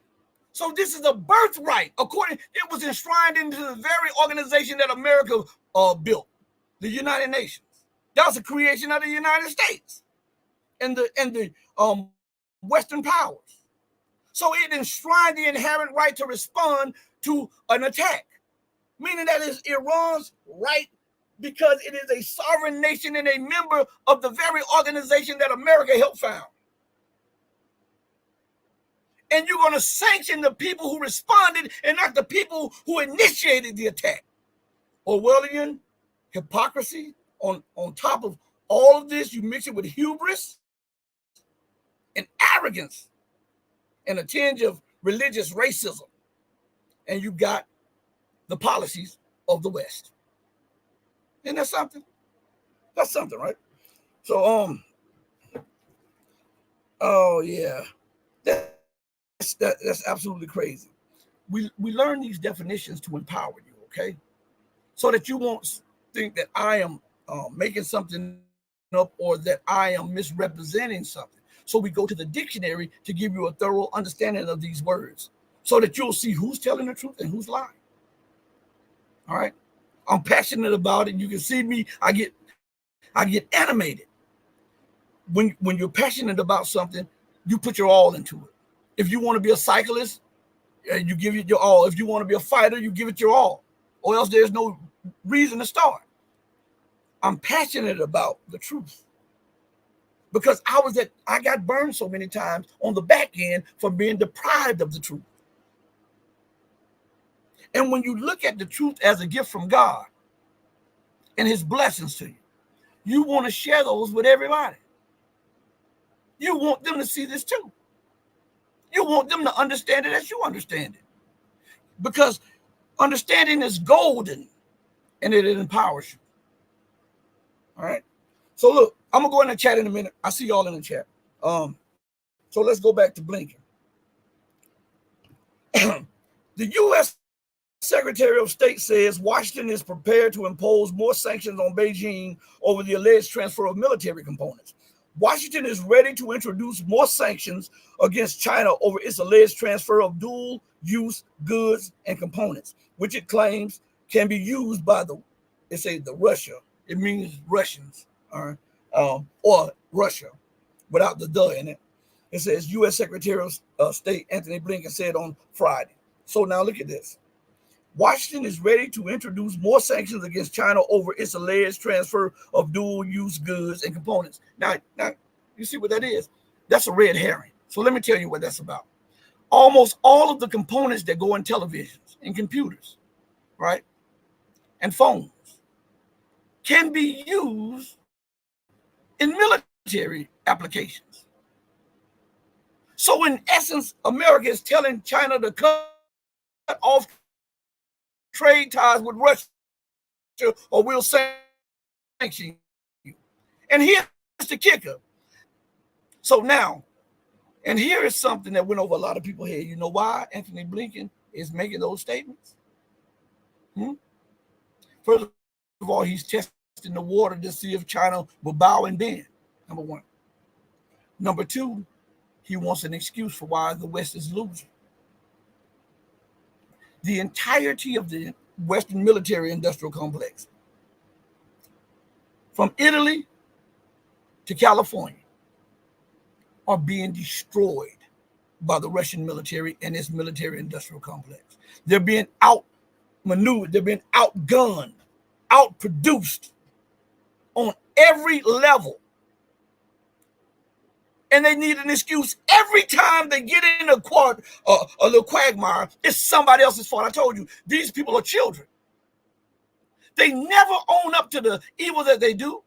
So this is a birthright. It was enshrined into the very organization that America built, the United Nations. That was a creation of the United States and the Western powers. So it enshrined the inherent right to respond to an attack, meaning that it's Iran's right because it is a sovereign nation and a member of the very organization that America helped found. And you're going to sanction the people who responded and not the people who initiated the attack. Orwellian hypocrisy on top of all of this, you mix it with hubris and arrogance and a tinge of religious racism. And you got the policies of the West. Isn't that something? That's something, right? So oh yeah, that's absolutely crazy. We learn these definitions to empower you, okay? So that you won't think that I am making something up or that I am misrepresenting something. So we go to the dictionary to give you a thorough understanding of these words, so that you'll see who's telling the truth and who's lying. All right. I'm passionate about it. You can see me. I get animated. When you're passionate about something, you put your all into it. If you want to be a cyclist, you give it your all. If you want to be a fighter, you give it your all, or else there's no reason to start. I'm passionate about the truth because I got burned so many times on the back end for being deprived of the truth. And when you look at the truth as a gift from God and his blessings to you, you want to share those with everybody. You want them to see this too. You want them to understand it as you understand it. Because understanding is golden and it empowers you. All right. So look, I'm gonna go in the chat in a minute. I see y'all in the chat. So let's go back to Blinken. The U.S. Secretary of State says Washington is prepared to impose more sanctions on Beijing over the alleged transfer of military components. Washington is ready to introduce more sanctions against China over its alleged transfer of dual-use goods and components, which it claims can be used by the Russia. It means Russians, all right, or Russia, without the "the" in it. It says U.S. Secretary of State Anthony Blinken said on Friday. So now look at this. Washington is ready to introduce more sanctions against China over its alleged transfer of dual-use goods and components. Now, you see what that is? That's a red herring. So let me tell you what that's about. Almost all of the components that go in televisions and computers, right, and phones can be used in military applications. So in essence, America is telling China to cut off trade ties with Russia or we'll sanction you. And here's the kicker. So now, and here is something that went over a lot of people's head. You know why Anthony Blinken is making those statements? Hmm? First of all, he's testing the water to see if China will bow and bend, number one. Number two, he wants an excuse for why the West is losing. The entirety of the Western military industrial complex, from Italy to California, are being destroyed by the Russian military and its military industrial complex. They're being outmaneuvered, they're being outgunned, outproduced on every level. And they need an excuse every time they get in a little quagmire. It's somebody else's fault. I told you, these people are children. They never own up to the evil that they do.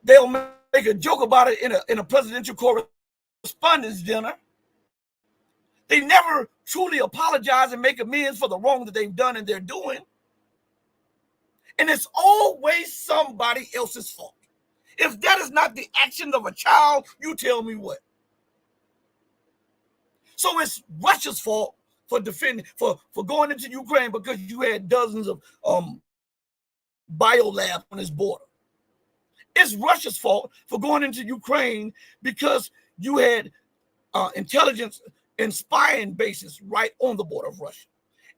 They'll make a joke about it in a presidential correspondence dinner. They never truly apologize and make amends for the wrong that they've done and they're doing. And it's always somebody else's fault. If that is not the actions of a child, you tell me what. So it's Russia's fault for defending, for going into Ukraine because you had dozens of biolabs on its border. It's Russia's fault for going into Ukraine because you had intelligence and spying bases right on the border of Russia.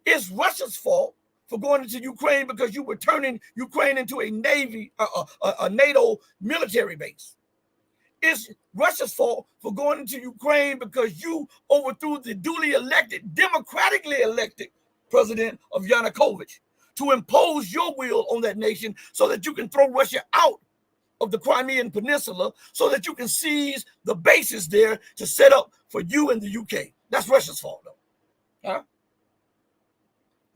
It's Russia's fault for going into Ukraine because you were turning Ukraine into a NATO military base. It's Russia's fault for going into Ukraine because you overthrew the duly elected, democratically elected president of Yanukovych to impose your will on that nation so that you can throw Russia out of the Crimean Peninsula so that you can seize the bases there to set up for you in the UK. That's Russia's fault, though. Huh?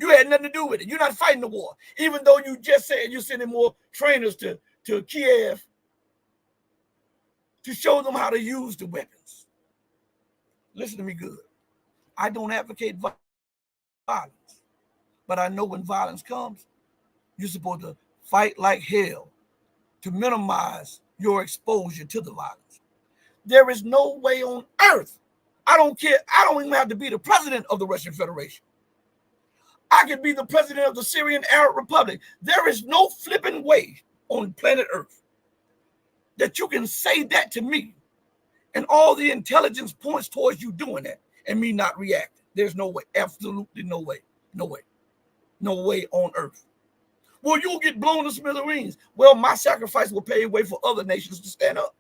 You had nothing to do with it. You're not fighting the war, even though you just said you're sending more trainers to Kiev to show them how to use the weapons. Listen to me good. I don't advocate violence, but I know when violence comes, you're supposed to fight like hell to minimize your exposure to the violence. There is no way on earth. I don't care. I don't even have to be the president of the Russian Federation. I could be the president of the Syrian Arab Republic. There is no flipping way on planet Earth that you can say that to me and all the intelligence points towards you doing that and me not reacting. There's no way. Absolutely no way. No way. No way on earth. Well, you'll get blown to smithereens. Well, my sacrifice will pave way for other nations to stand up.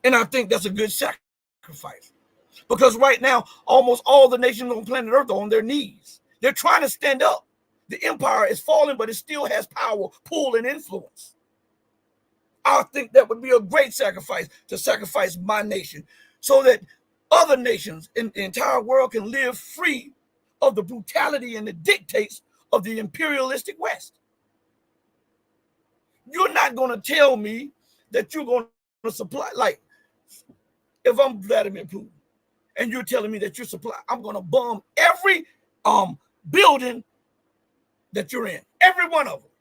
And I think that's a good sacrifice. Because right now, almost all the nations on planet Earth are on their knees. They're trying to stand up. The empire is falling, but it still has power, pull, and influence. I think that would be a great sacrifice, to sacrifice my nation so that other nations in the entire world can live free of the brutality and the dictates of the imperialistic West. You're not going to tell me that you're going to supply, like, if I'm Vladimir Putin and you're telling me that you're supply, I'm going to bomb every building that you're in, every one of them.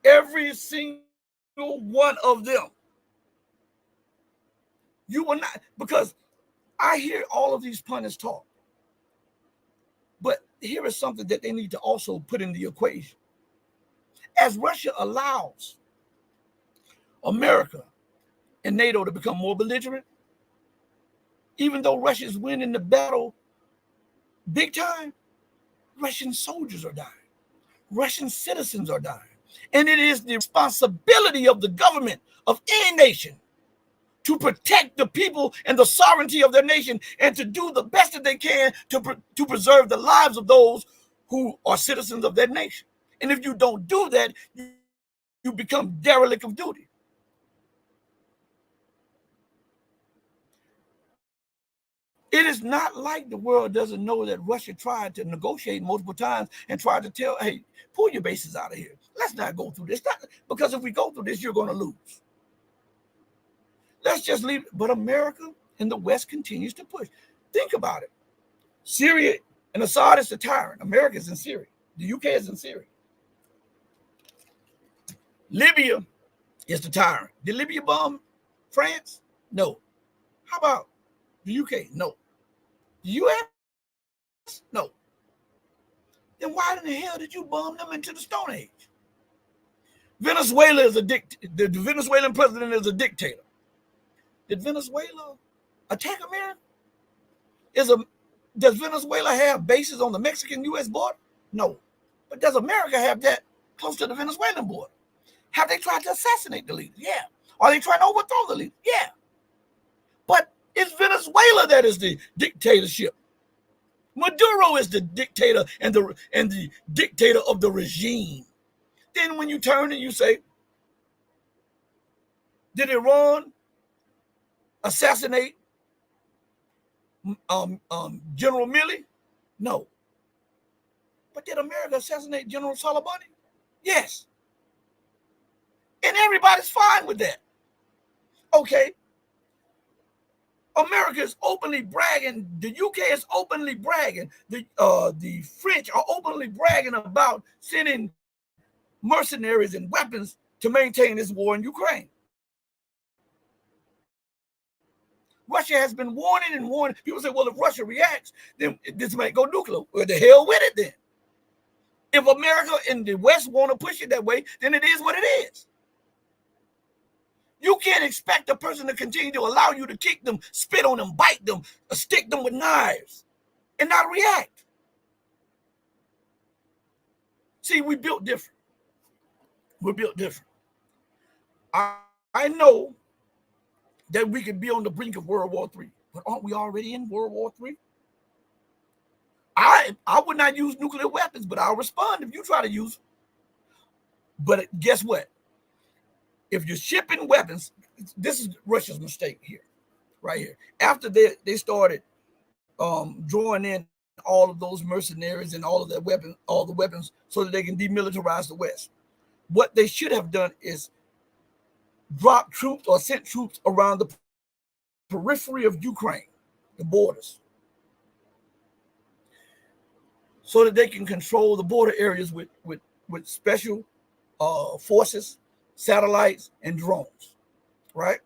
Every single one of them. You will not, because I hear all of these pundits talk. But here is something that they need to also put in the equation. As Russia allows America and NATO to become more belligerent, even though Russia is winning the battle big time, Russian soldiers are dying. Russian citizens are dying. And it is the responsibility of the government of any nation to protect the people and the sovereignty of their nation and to do the best that they can to preserve the lives of those who are citizens of that nation. And if you don't do that, you become derelict of duty. It is not like the world doesn't know that Russia tried to negotiate multiple times and tried to tell, hey, pull your bases out of here. Let's not go through this. Because if we go through this, you're going to lose. Let's just leave it. But America and the West continues to push. Think about it. Syria and Assad is the tyrant. America is in Syria. The UK is in Syria. Libya is the tyrant. Did Libya bomb France? No. How about the UK? No. The US? No. Then why in the hell did you bomb them into the Stone Age? Venezuela is the Venezuelan president is a dictator. Did Venezuela attack America? Does Venezuela have bases on the Mexican-U.S. border? No. But does America have that close to the Venezuelan border? Have they tried to assassinate the leader? Yeah. Are they trying to overthrow the leader? Yeah. But it's Venezuela that is the dictatorship. Maduro is the dictator and the dictator of the regime. Then when you turn and you say, did Iran assassinate General Milley? No. But did America assassinate General Soleimani? Yes. And everybody's fine with that. Okay. America is openly bragging. The UK is openly bragging. The French are openly bragging about sending mercenaries and weapons to maintain this war in Ukraine. Russia has been warning and warning. People say, well, if Russia reacts, then this might go nuclear. Well, the hell with it then. If America and the West want to push it that way, then it is what it is. You can't expect a person to continue to allow you to kick them, spit on them, bite them, or stick them with knives and not react. See, we built different. We're built different. I know that we could be on the brink of World War III, but aren't we already in World War III? I would not use nuclear weapons, but I'll respond if you try to use them. But guess what? If you're shipping weapons, this is Russia's mistake here, right here. After they started drawing in all of those mercenaries and all of their weapons, all the weapons, so that they can demilitarize the West. What they should have done is drop troops or sent troops around the periphery of Ukraine, the borders. so that they can control the border areas with special forces, satellites, and drones, right?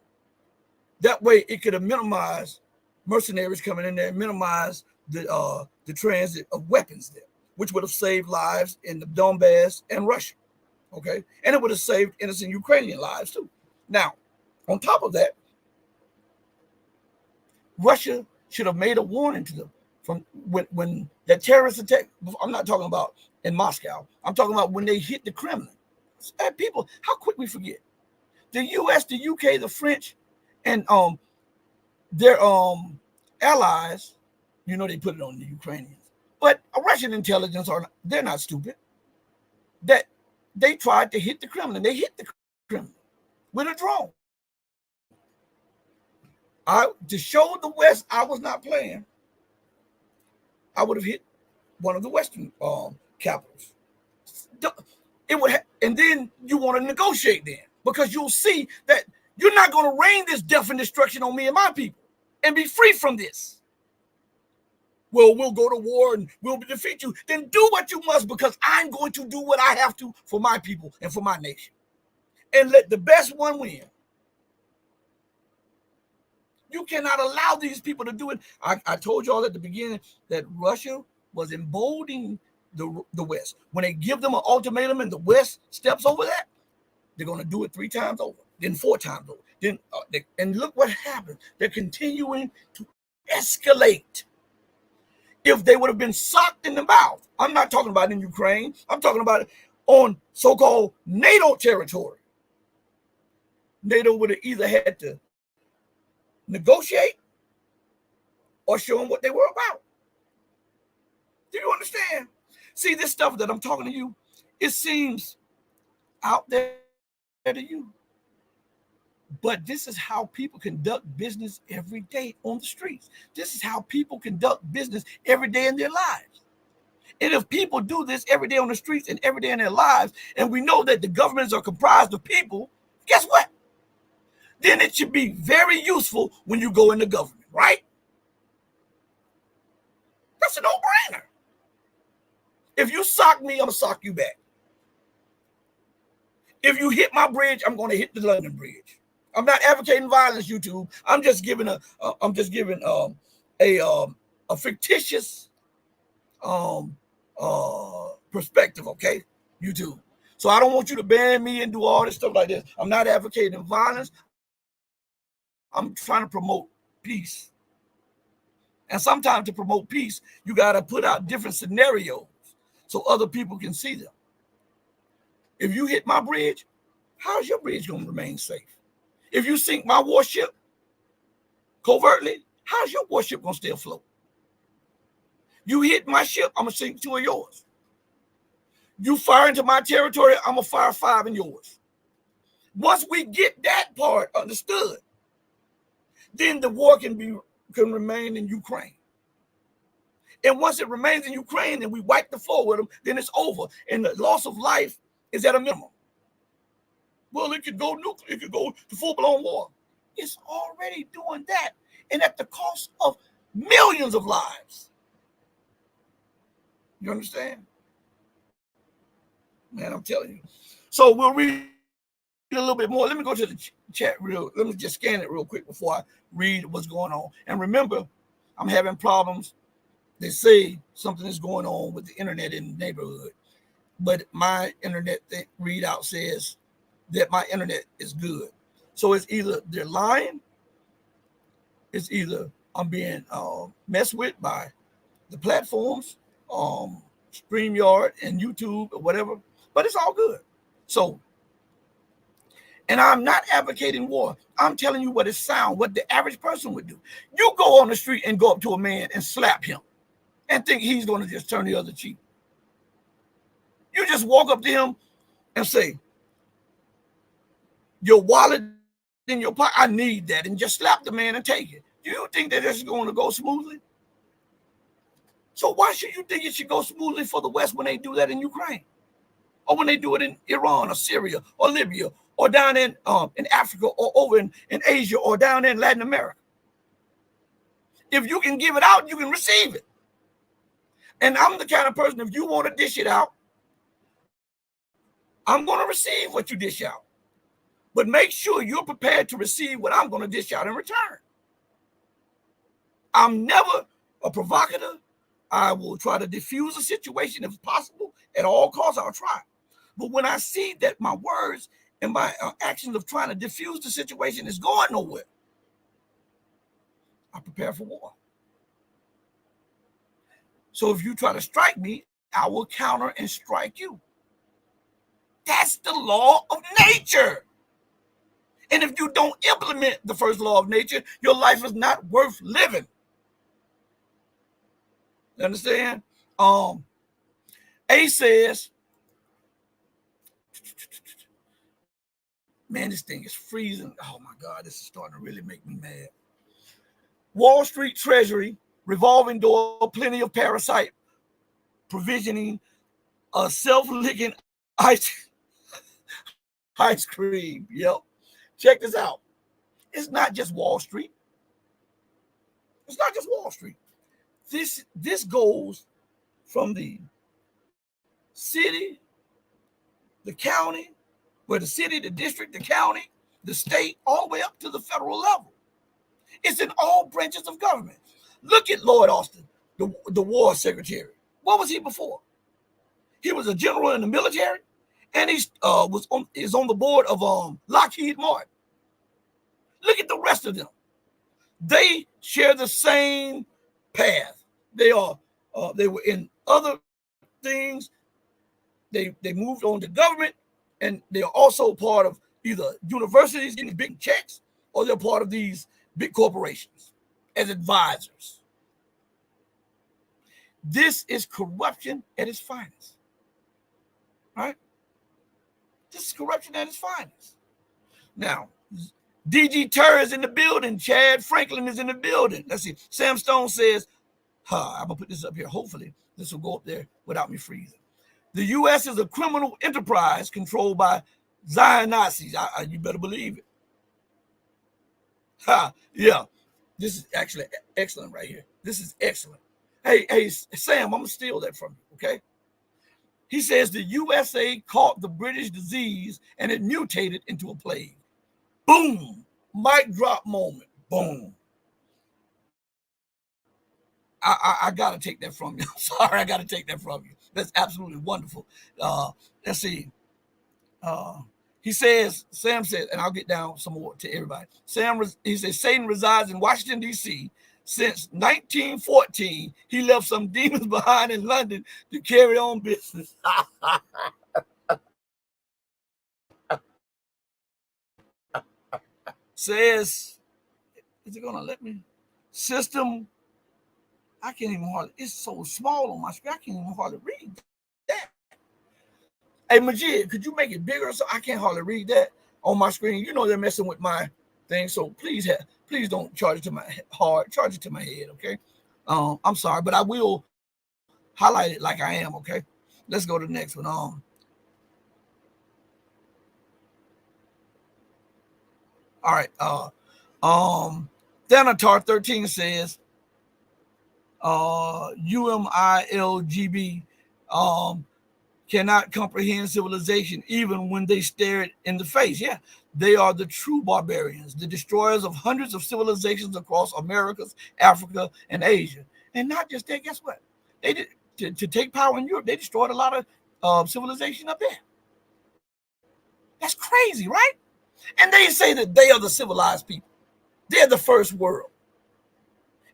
That way, it could have minimized mercenaries coming in there and minimize the transit of weapons there, which would have saved lives in the Donbass and Russia, okay? And it would have saved innocent Ukrainian lives too. Now, on top of that, Russia should have made a warning to them from when that terrorist attack. I'm not talking about in Moscow. I'm talking about when they hit the Kremlin. People, how quick we forget. The U.S., the U.K., the French, and their allies, you know, they put it on the Ukrainians. But Russian intelligence they're not stupid. That they tried to hit the Kremlin. They hit the Kremlin with a drone. To show the West I was not playing, I would have hit one of the Western capitals. It would, and then you want to negotiate then, because you'll see that you're not going to rain this death and destruction on me and my people and be free from this. Well, we'll go to war and we'll defeat you. Then do what you must, because I'm going to do what I have to for my people and for my nation. And let the best one win. You cannot allow these people to do it. I told you all at the beginning that Russia was emboldening the West. When they give them an ultimatum and the West steps over that, they're going to do it 3 times over, then 4 times over. Then and look what happened. They're continuing to escalate. If they would have been socked in the mouth, I'm not talking about in Ukraine, I'm talking about on so-called NATO territory. NATO would have either had to negotiate or show them what they were about. Do you understand? See, this stuff that I'm talking to you, it seems out there to you. But this is how people conduct business every day on the streets. This is how people conduct business every day in their lives. And if people do this every day on the streets and every day in their lives, and we know that the governments are comprised of people, guess what? Then it should be very useful when you go into government, right? That's a no-brainer. If you sock me, I'm going to sock you back. If you hit my bridge, I'm going to hit the London Bridge. I'm not advocating violence, YouTube. I'm just giving a fictitious perspective, okay, YouTube. So I don't want you to ban me and do all this stuff like this. I'm not advocating violence. I'm trying to promote peace. And sometimes to promote peace, you got to put out different scenarios so other people can see them. If you hit my bridge, how's your bridge going to remain safe? If you sink my warship covertly, how's your warship going to stay afloat? You hit my ship, I'm going to sink 2 of yours. You fire into my territory, I'm going to fire 5 in yours. Once we get that part understood, then the war can remain in Ukraine. And once it remains in Ukraine and we wipe the floor with them, then it's over. And the loss of life is at a minimum. Well, it could go nuclear, it could go to full-blown war. It's already doing that, and at the cost of millions of lives. You understand? Man, I'm telling you. So we'll read a little bit more. Let me go to the chat let me just scan it real quick before I read what's going on. And remember, I'm having problems. They say something is going on with the internet in the neighborhood, but my internet readout says that my internet is good. So it's either they're lying, it's either I'm being messed with by the platforms, StreamYard and YouTube or whatever, but it's all good. So, and I'm not advocating war. I'm telling you what it sounds, what the average person would do. You go on the street and go up to a man and slap him and think he's going to just turn the other cheek. You just walk up to him and say, your wallet in your pocket, I need that, and just slap the man and take it. Do you think that this is going to go smoothly? So why should you think it should go smoothly for the West when they do that in Ukraine? Or when they do it in Iran or Syria or Libya or down in Africa or over in Asia or down in Latin America? If you can give it out, you can receive it. And I'm the kind of person, if you want to dish it out, I'm going to receive what you dish out. But make sure you're prepared to receive what I'm going to dish out in return. I'm never a provocateur. I will try to diffuse a situation if possible. At all costs, I'll try. But when I see that my words and my actions of trying to diffuse the situation is going nowhere, I prepare for war. So if you try to strike me, I will counter and strike you. That's the law of nature. And if you don't implement the first law of nature, your life is not worth living. You understand? A says, man, this thing is freezing. Oh my God, this is starting to really make me mad. Wall Street Treasury, revolving door, plenty of parasite provisioning, a self-licking ice cream. Yep. Check this out. It's not just Wall Street. It's not just Wall Street. This goes from the city, the county, where the city, the district, the county, the state, all the way up to the federal level. It's in all branches of government. Look at Lloyd Austin, the war secretary. What was he before? He was a general in the military, and he is on the board of Lockheed Martin. Look at the rest of them. They share the same path. They were in other things. They moved on to government, and they are also part of either universities getting big checks, or they're part of these big corporations as advisors. This is corruption at its finest. Right? This is corruption at its finest. Now, DG Turr is in the building. Chad Franklin is in the building. Let's see. Sam Stone says, I'm going to put this up here. Hopefully, this will go up there without me freezing. The U.S. is a criminal enterprise controlled by Zion Nazis. You better believe it. Yeah. This is actually excellent right here. This is excellent. Hey, Sam, I'm going to steal that from you, okay? He says the USA caught the British disease and it mutated into a plague. Boom. Mic drop moment. Boom. I got to take that from you. I'm sorry, I got to take that from you. That's absolutely wonderful. Let's see. He says, Sam says, and I'll get down some more to everybody. He says, Satan resides in Washington, D.C. Since 1914, he left some demons behind in London to carry on business. Says, is it going to let me? System, I can't even hardly, it's so small on my screen, I can't even hardly read that. Hey, Majid, could you make it bigger so I can't hardly read that on my screen? You know they're messing with my thing, so please don't charge it to my heart, charge it to my head, okay? I'm sorry, but I will highlight it like I am, okay? Let's go to the next one. All right. Thanatar 13 says, UMILGB cannot comprehend civilization even when they stare it in the face. Yeah, they are the true barbarians, the destroyers of hundreds of civilizations across Americas, Africa, and Asia. And not just that, guess what? They did to take power in Europe. They destroyed a lot of civilization up there. That's crazy, right? And they say that they are the civilized people. They're the first world.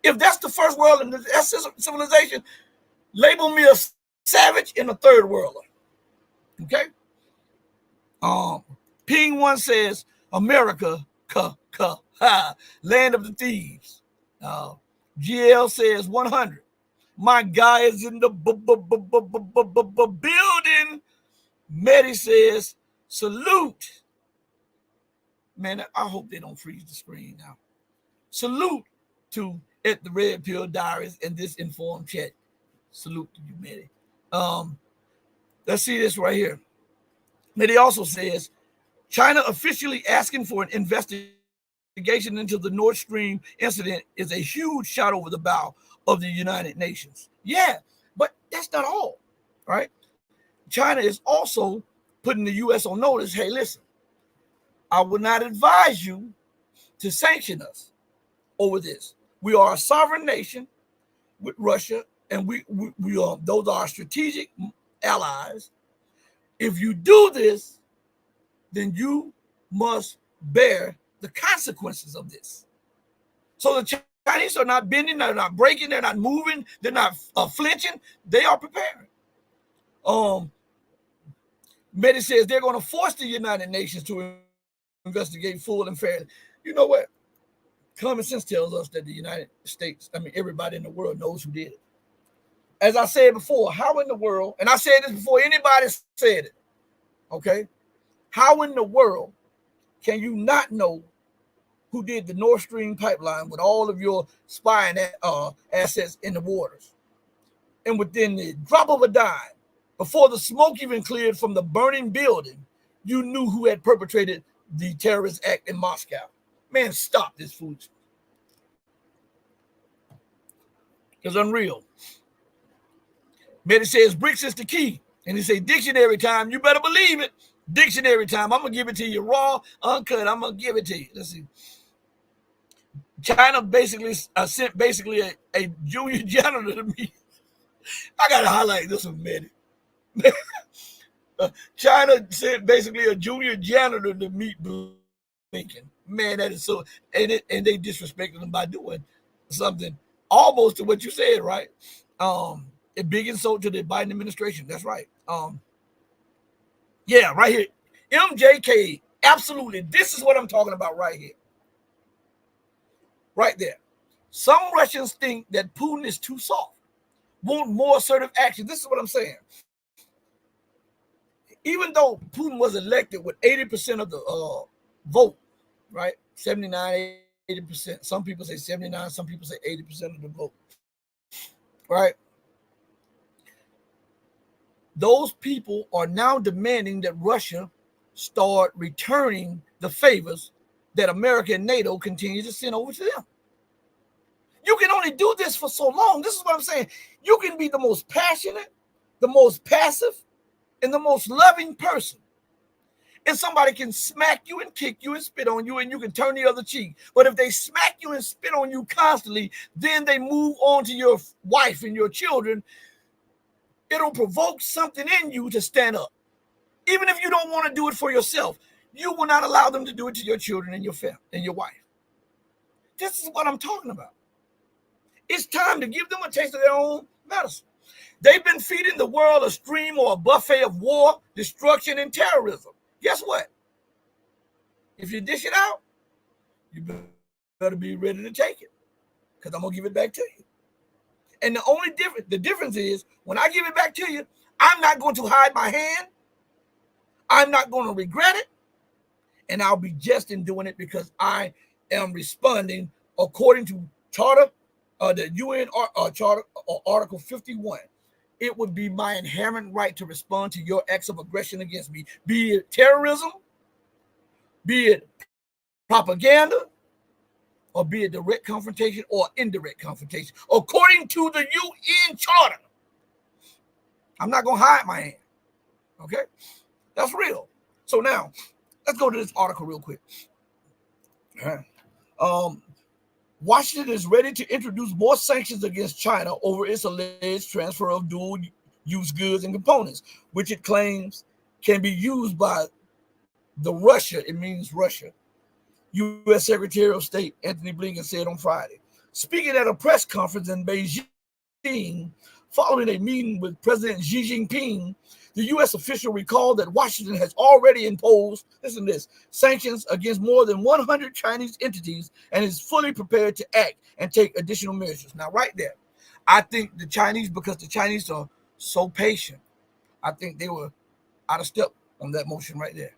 If that's the first world and that's civilization, label me a savage and a third worlder. Okay? p.1 says, America, land of the thieves. GL says 100. My guy is in the building. Medi says, salute. Man, I hope they don't freeze the screen now. Salute to at the Red Pill Diaries and this informed chat. Salute to you, Medi. Let's see this right here. Medi also says, China officially asking for an investigation into the Nord Stream incident is a huge shot over the bow of the United Nations. Yeah, But that's not all, right? China is also putting the U.S. on notice. Hey, listen, I would not advise you to sanction us over this. We are a sovereign nation with Russia, and we are, those are our strategic allies. If you do this, then you must bear the consequences of this. So the Chinese are not bending, they're not breaking, they're not moving, they're not flinching. They are preparing. Many says they're going to force the United Nations to investigate full and fair. You know what? Common sense tells us that the United States, I mean, everybody in the world knows who did it. As I said before, how in the world, and I said this before anybody said it, okay? How in the world can you not know who did the Nord Stream pipeline with all of your spying assets in the waters? And within the drop of a dime, before the smoke even cleared from the burning building, you knew who had perpetrated the terrorist act in Moscow. Man, stop this foolishness. It's unreal. Betty says BRICS is the key. And he say dictionary time. You better believe it. Dictionary time. I'm going to give it to you raw, uncut. I'm going to give it to you. Let's see. China basically sent basically a junior janitor to me. I got to highlight this one, man. China sent basically a junior janitor to meet Blinken. Man, that is so, and they disrespected him by doing something almost to what you said, right? A big insult to the Biden administration. That's right. Yeah, right here. MJK, absolutely. This is what I'm talking about right here. Right there. Some Russians think that Putin is too soft, want more assertive action. This is what I'm saying. Even though Putin was elected with 80% of the vote, right? 79, 80%. Some people say 79, some people say 80% of the vote, right? Those people are now demanding that Russia start returning the favors that America and NATO continue to send over to them. You can only do this for so long. This is what I'm saying. You can be the most passionate, the most passive, and the most loving person. And somebody can smack you and kick you and spit on you, and you can turn the other cheek. But if they smack you and spit on you constantly, then they move on to your wife and your children. It'll provoke something in you to stand up. Even if you don't want to do it for yourself, you will not allow them to do it to your children and your family and your wife. This is what I'm talking about. It's time to give them a taste of their own medicine. They've been feeding the world a stream or a buffet of war, destruction, and terrorism. Guess what? If you dish it out, you better be ready to take it, because I'm going to give it back to you. And the difference is, when I give it back to you, I'm not going to hide my hand. I'm not going to regret it. And I'll be just in doing it, because I am responding according to the UN Charter, Article 51. It would be my inherent right to respond to your acts of aggression against me, be it terrorism, be it propaganda, or be it direct confrontation or indirect confrontation, according to the UN Charter. I'm not going to hide my hand. Okay? That's real. So now, let's go to this article real quick. Washington is ready to introduce more sanctions against China over its alleged transfer of dual-use goods and components, which it claims can be used by the Russia, it means Russia, U.S. Secretary of State Anthony Blinken said on Friday. Speaking at a press conference in Beijing following a meeting with President Xi Jinping, the U.S. official recalled that Washington has already imposed, listen to this, sanctions against more than 100 Chinese entities and is fully prepared to act and take additional measures. Now, right there, I think the Chinese, because the Chinese are so patient, I think they were out of step on that motion right there.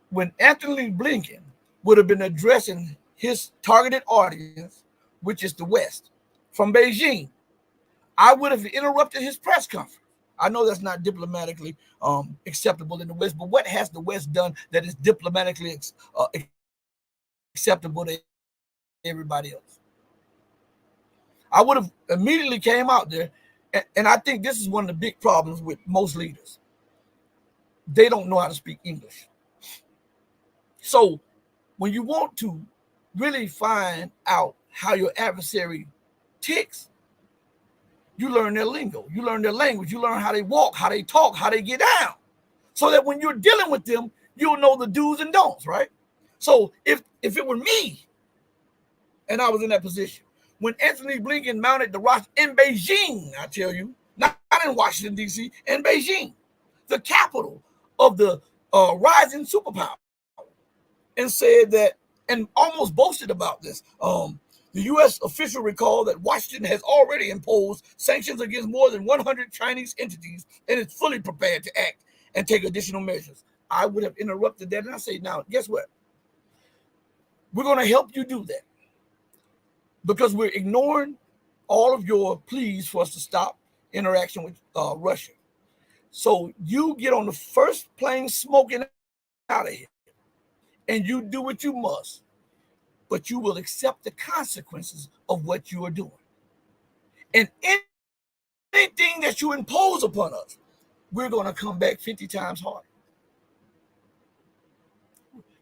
When Anthony Blinken would have been addressing his targeted audience, which is the West, from Beijing, I would have interrupted his press conference. I know that's not diplomatically acceptable in the West, but what has the West done that is diplomatically acceptable to everybody else? I would have immediately came out there. And I think this is one of the big problems with most leaders. They don't know how to speak English. So when you want to really find out how your adversary ticks, you learn their lingo, you learn their language, you learn how they walk, how they talk, how they get down. So that when you're dealing with them, you'll know the do's and don'ts, right? So if it were me and I was in that position, when Anthony Blinken mounted the rock in Beijing, I tell you, not in Washington, D.C., in Beijing, the capital of the rising superpower, and said that, and almost boasted about this. The U.S. official recalled that Washington has already imposed sanctions against more than 100 Chinese entities and is fully prepared to act and take additional measures. I would have interrupted that and I say, now, guess what? We're going to help you do that because we're ignoring all of your pleas for us to stop interaction with Russia. So you get on the first plane smoking out of here and you do what you must, but you will accept the consequences of what you are doing. And anything that you impose upon us, we're going to come back 50 times harder.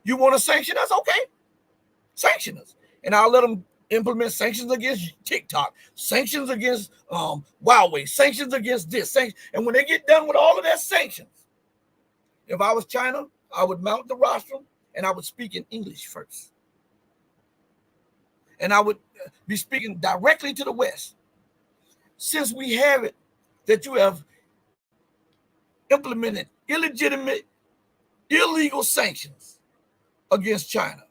You want to sanction us? Okay, sanction us. And I'll let them implement sanctions against TikTok, sanctions against Huawei, sanctions against this. And when they get done with all of their sanctions, if I was China, I would mount the rostrum and I would speak in English first. And I would be speaking directly to the West. Since we have it that you have implemented illegitimate, illegal sanctions against China,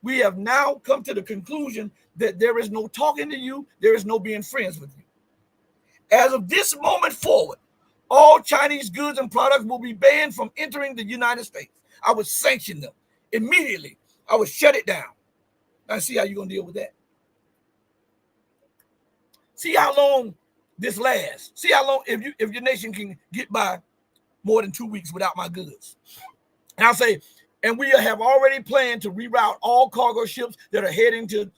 we have now come to the conclusion that there is no talking to you, there is no being friends with you. As of this moment forward, all Chinese goods and products will be banned from entering the United States. I would sanction them immediately. I would shut it down. Now see how you're going to deal with that. See how long this lasts. See how long, if your nation can get by more than 2 weeks without my goods. And I'll say, and we have already planned to reroute all cargo ships that are heading to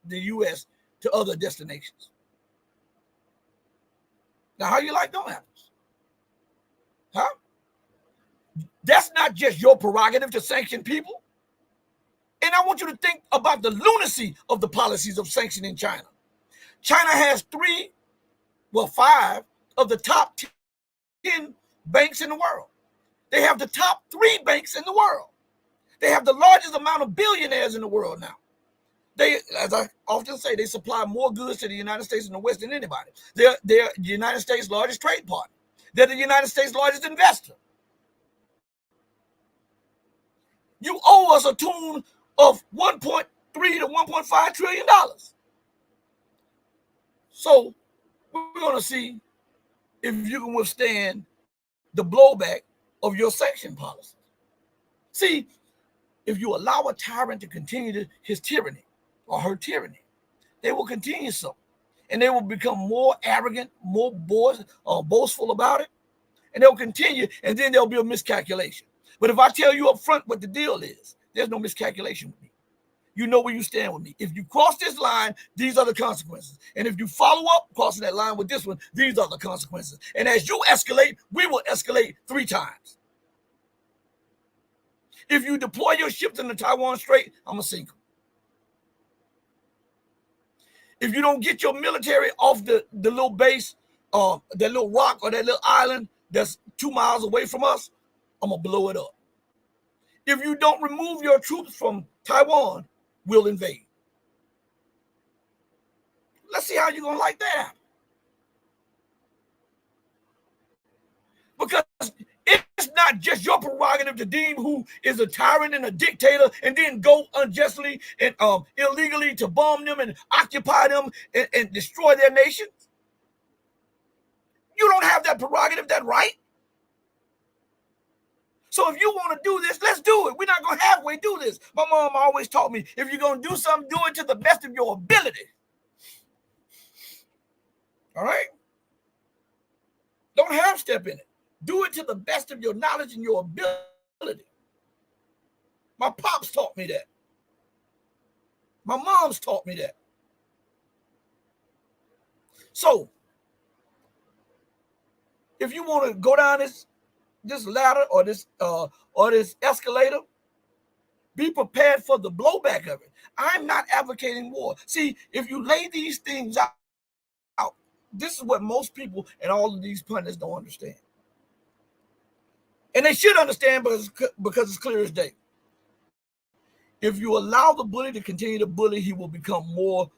the U.S. to other destinations. Now, how you like that happens? Huh? That's not just your prerogative to sanction people. And I want you to think about the lunacy of the policies of sanctioning China. China has 5 of the top 10 banks in the world. They have the top 3 banks in the world. They have the largest amount of billionaires in the world now. They, as I often say, they supply more goods to the United States and the West than anybody. They're the United States' largest trade partner. They're the United States' largest investor. You owe us a tune of $1.3 to $1.5 trillion. So we're going to see if you can withstand the blowback of your sanction policy. See, if you allow a tyrant to continue his tyranny or her tyranny, they will continue so. And they will become more arrogant, more boastful about it. And they'll continue, and then there'll be a miscalculation. But if I tell you up front what the deal is, there's no miscalculation with me. You know where you stand with me. If you cross this line, these are the consequences. And if you follow up crossing that line with this one, these are the consequences. And as you escalate, we will escalate 3 times. If you deploy your ships in the Taiwan Strait, I'm going to sink them. If you don't get your military off the little base, that little rock or that little island that's 2 miles away from us, I'm going to blow it up. If you don't remove your troops from Taiwan, we'll invade. Let's see how you're going to like that. Because it's not just your prerogative to deem who is a tyrant and a dictator and then go unjustly and illegally to bomb them and occupy them and destroy their nations. You don't have that prerogative, that right. So if you want to do this, let's do it. We're not going to halfway do this. My mom always taught me, if you're going to do something, do it to the best of your ability. All right? Don't half step in it. Do it to the best of your knowledge and your ability. My pops taught me that. My mom's taught me that. So if you want to go down this ladder or this escalator, be prepared for the blowback of it. I'm not advocating war. See, if you lay these things out, this is what most people and all of these pundits don't understand. And they should understand because it's clear as day. If you allow the bully to continue to bully, he will become more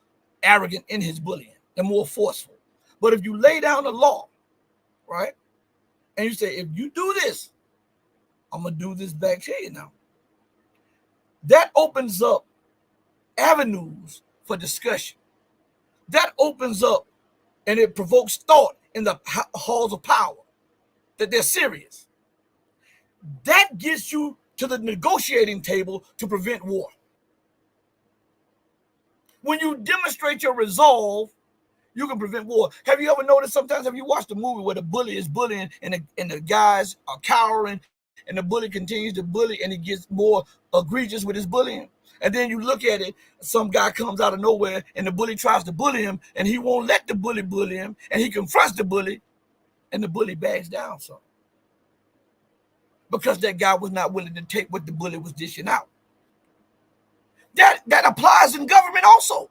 arrogant in his bullying and more forceful. But if you lay down the law, right, and you say, if you do this, I'm going to do this back to you now. That opens up avenues for discussion. That opens up and it provokes thought in the halls of power that they're serious. That gets you to the negotiating table to prevent war. When you demonstrate your resolve, you can prevent war. Have you ever noticed sometimes, have you watched a movie where the bully is bullying and the guys are cowering and the bully continues to bully and he gets more egregious with his bullying? And then you look at it, some guy comes out of nowhere and the bully tries to bully him and he won't let the bully bully him and he confronts the bully and the bully backs down some. Because that guy was not willing to take what the bully was dishing out. That applies in government also.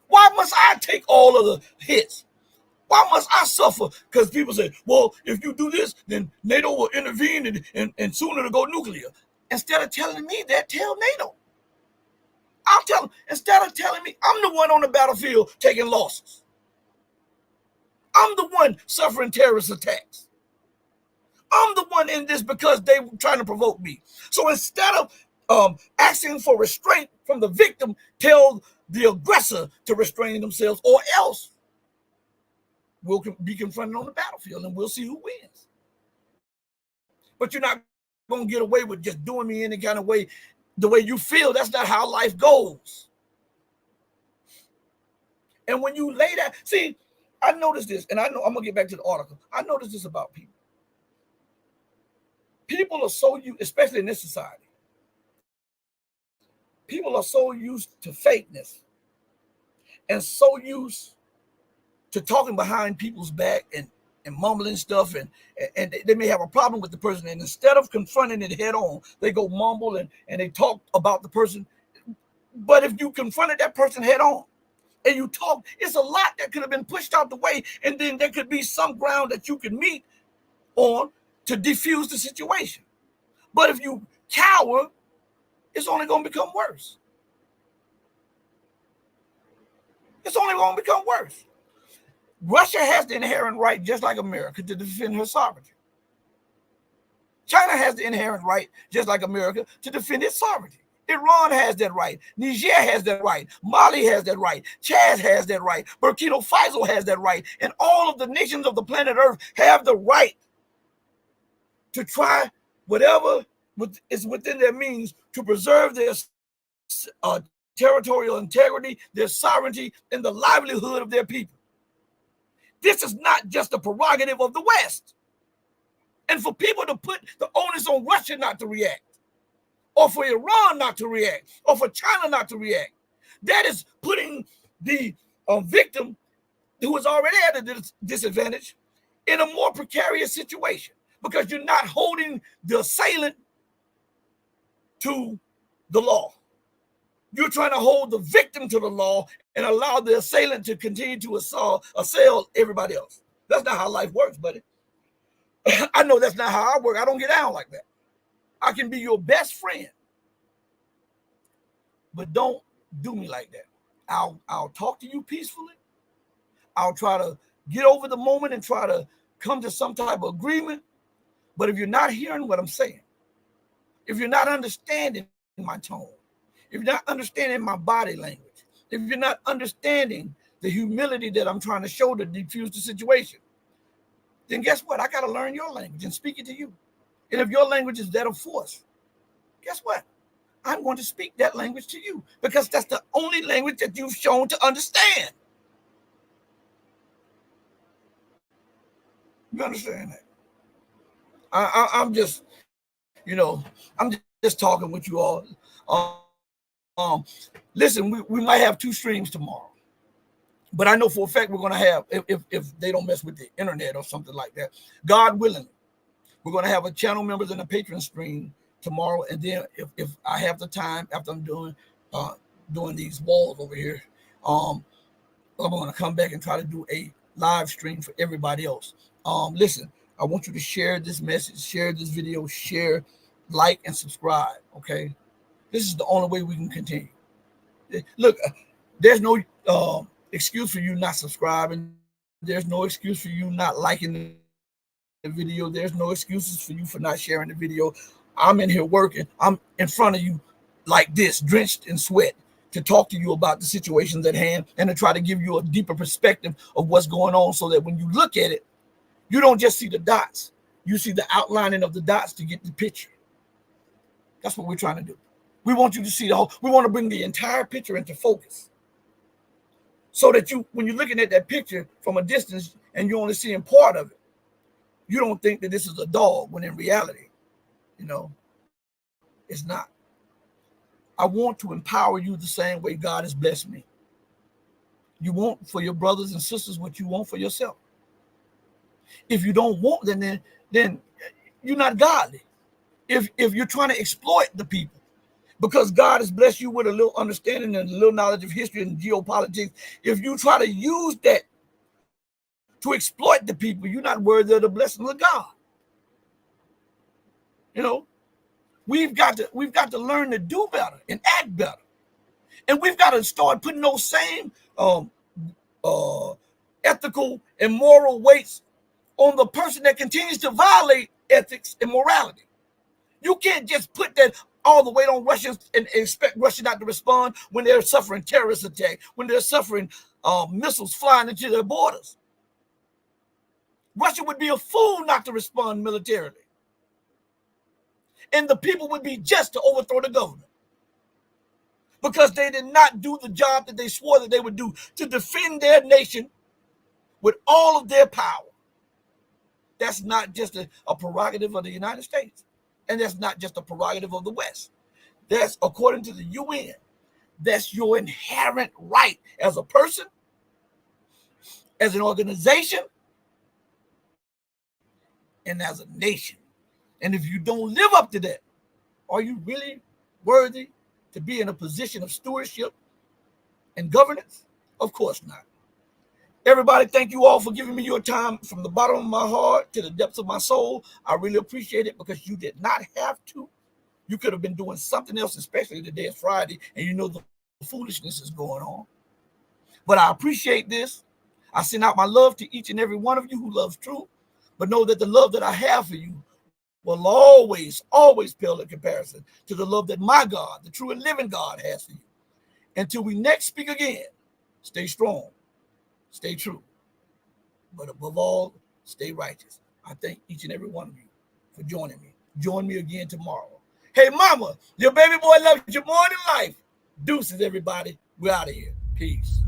Why must I take all of the hits? Why must I suffer? Because people say, well, if you do this, then NATO will intervene and soon it'll go nuclear. Instead of telling me that, tell NATO. I'll tell them, instead of telling me, I'm the one on the battlefield taking losses. I'm the one suffering terrorist attacks. I'm the one in this because they were trying to provoke me. So instead of asking for restraint from the victim, tell the aggressor to restrain themselves, or else we'll be confronted on the battlefield and we'll see who wins. But you're not going to get away with just doing me any kind of way, the way you feel. That's not how life goes. And when you lay that, see, I noticed this, and I know I'm going to get back to the article. I noticed this about people. People are so used, especially in this society, people are so used to fakeness and so used to talking behind people's back and mumbling stuff, and they may have a problem with the person, and instead of confronting it head on, they go mumble and they talk about the person. But if you confronted that person head on and you talk, it's a lot that could have been pushed out the way, and then there could be some ground that you can meet on to defuse the situation. But if you cower, it's only going to become worse. It's only going to become worse. Russia has the inherent right, just like America, to defend her sovereignty. China has the inherent right, just like America, to defend its sovereignty. Iran has that right. Niger has that right. Mali has that right. Chad has that right. Burkina Faso has that right. And all of the nations of the planet Earth have the right to try whatever is within their means to preserve their territorial integrity, their sovereignty, and the livelihood of their people. This is not just a prerogative of the West. And for people to put the onus on Russia not to react, or for Iran not to react, or for China not to react, that is putting the victim who is already at a disadvantage in a more precarious situation, because you're not holding the assailant to the law. You're trying to hold the victim to the law and allow the assailant to continue to assail everybody else. That's not how life works, buddy. I know that's not how I work. I don't get down like that. I can be your best friend, but don't do me like that. I'll talk to you peacefully. I'll try to get over the moment and try to come to some type of agreement. But if you're not hearing what I'm saying, if you're not understanding my tone, if you're not understanding my body language, if you're not understanding the humility that I'm trying to show to defuse the situation, then guess what? I got to learn your language and speak it to you. And if your language is that of force, guess what? I'm going to speak that language to you, because that's the only language that you've shown to understand. You understand that? I'm just, I'm just talking with you all. Listen, we might have two streams tomorrow. But I know for a fact we're going to have, if they don't mess with the internet or something like that, God willing, we're going to have a channel members and a patron stream tomorrow. And then if I have the time after I'm doing these walls over here, I'm going to come back and try to do a live stream for everybody else. Listen, I want you to share this message, share this video, share, like, and subscribe. Okay, this is the only way we can continue. Look, there's no excuse for you not subscribing. There's no excuse for you not liking the video. There's no excuses for you for not sharing the video. I'm in here working. I'm in front of you like this, drenched in sweat, to talk to you about the situations at hand and to try to give you a deeper perspective of what's going on, so that when you look at it, you don't just see the dots. You see the outlining of the dots to get the picture. That's what we're trying to do. We want you to see the whole, we want to bring the entire picture into focus, so that you, when you're looking at that picture from a distance and you're only seeing part of it, you don't think that this is a dog, when in reality, it's not. I want to empower you the same way God has blessed me. You want for your brothers and sisters what you want for yourself. If you don't want, then you're not godly. If you're trying to exploit the people, because God has blessed you with a little understanding and a little knowledge of history and geopolitics, if you try to use that to exploit the people, you're not worthy of the blessings of God. We've got to learn to do better and act better. And we've got to start putting those same ethical and moral weights on the person that continues to violate ethics and morality. You can't just put that all the weight on Russians and expect Russia not to respond when they're suffering terrorist attacks, when they're suffering missiles flying into their borders. Russia would be a fool not to respond militarily. And the people would be just to overthrow the government, because they did not do the job that they swore that they would do, to defend their nation with all of their power. That's not just a prerogative of the United States. And that's not just a prerogative of the West. That's, according to the UN, that's your inherent right as a person, as an organization, and as a nation. And if you don't live up to that, are you really worthy to be in a position of stewardship and governance? Of course not. Everybody, thank you all for giving me your time from the bottom of my heart to the depths of my soul. I really appreciate it, because you did not have to. You could have been doing something else, especially today is Friday, and the foolishness is going on. But I appreciate this. I send out my love to each and every one of you who loves truth, but know that the love that I have for you will always, always pale in comparison to the love that my God, the true and living God, has for you. Until we next speak again, stay strong, stay true, but above all, stay righteous. I thank each and every one of you for joining me. Join me again tomorrow. Hey, mama, your baby boy loves you more than life. Deuces, everybody. We're out of here. Peace.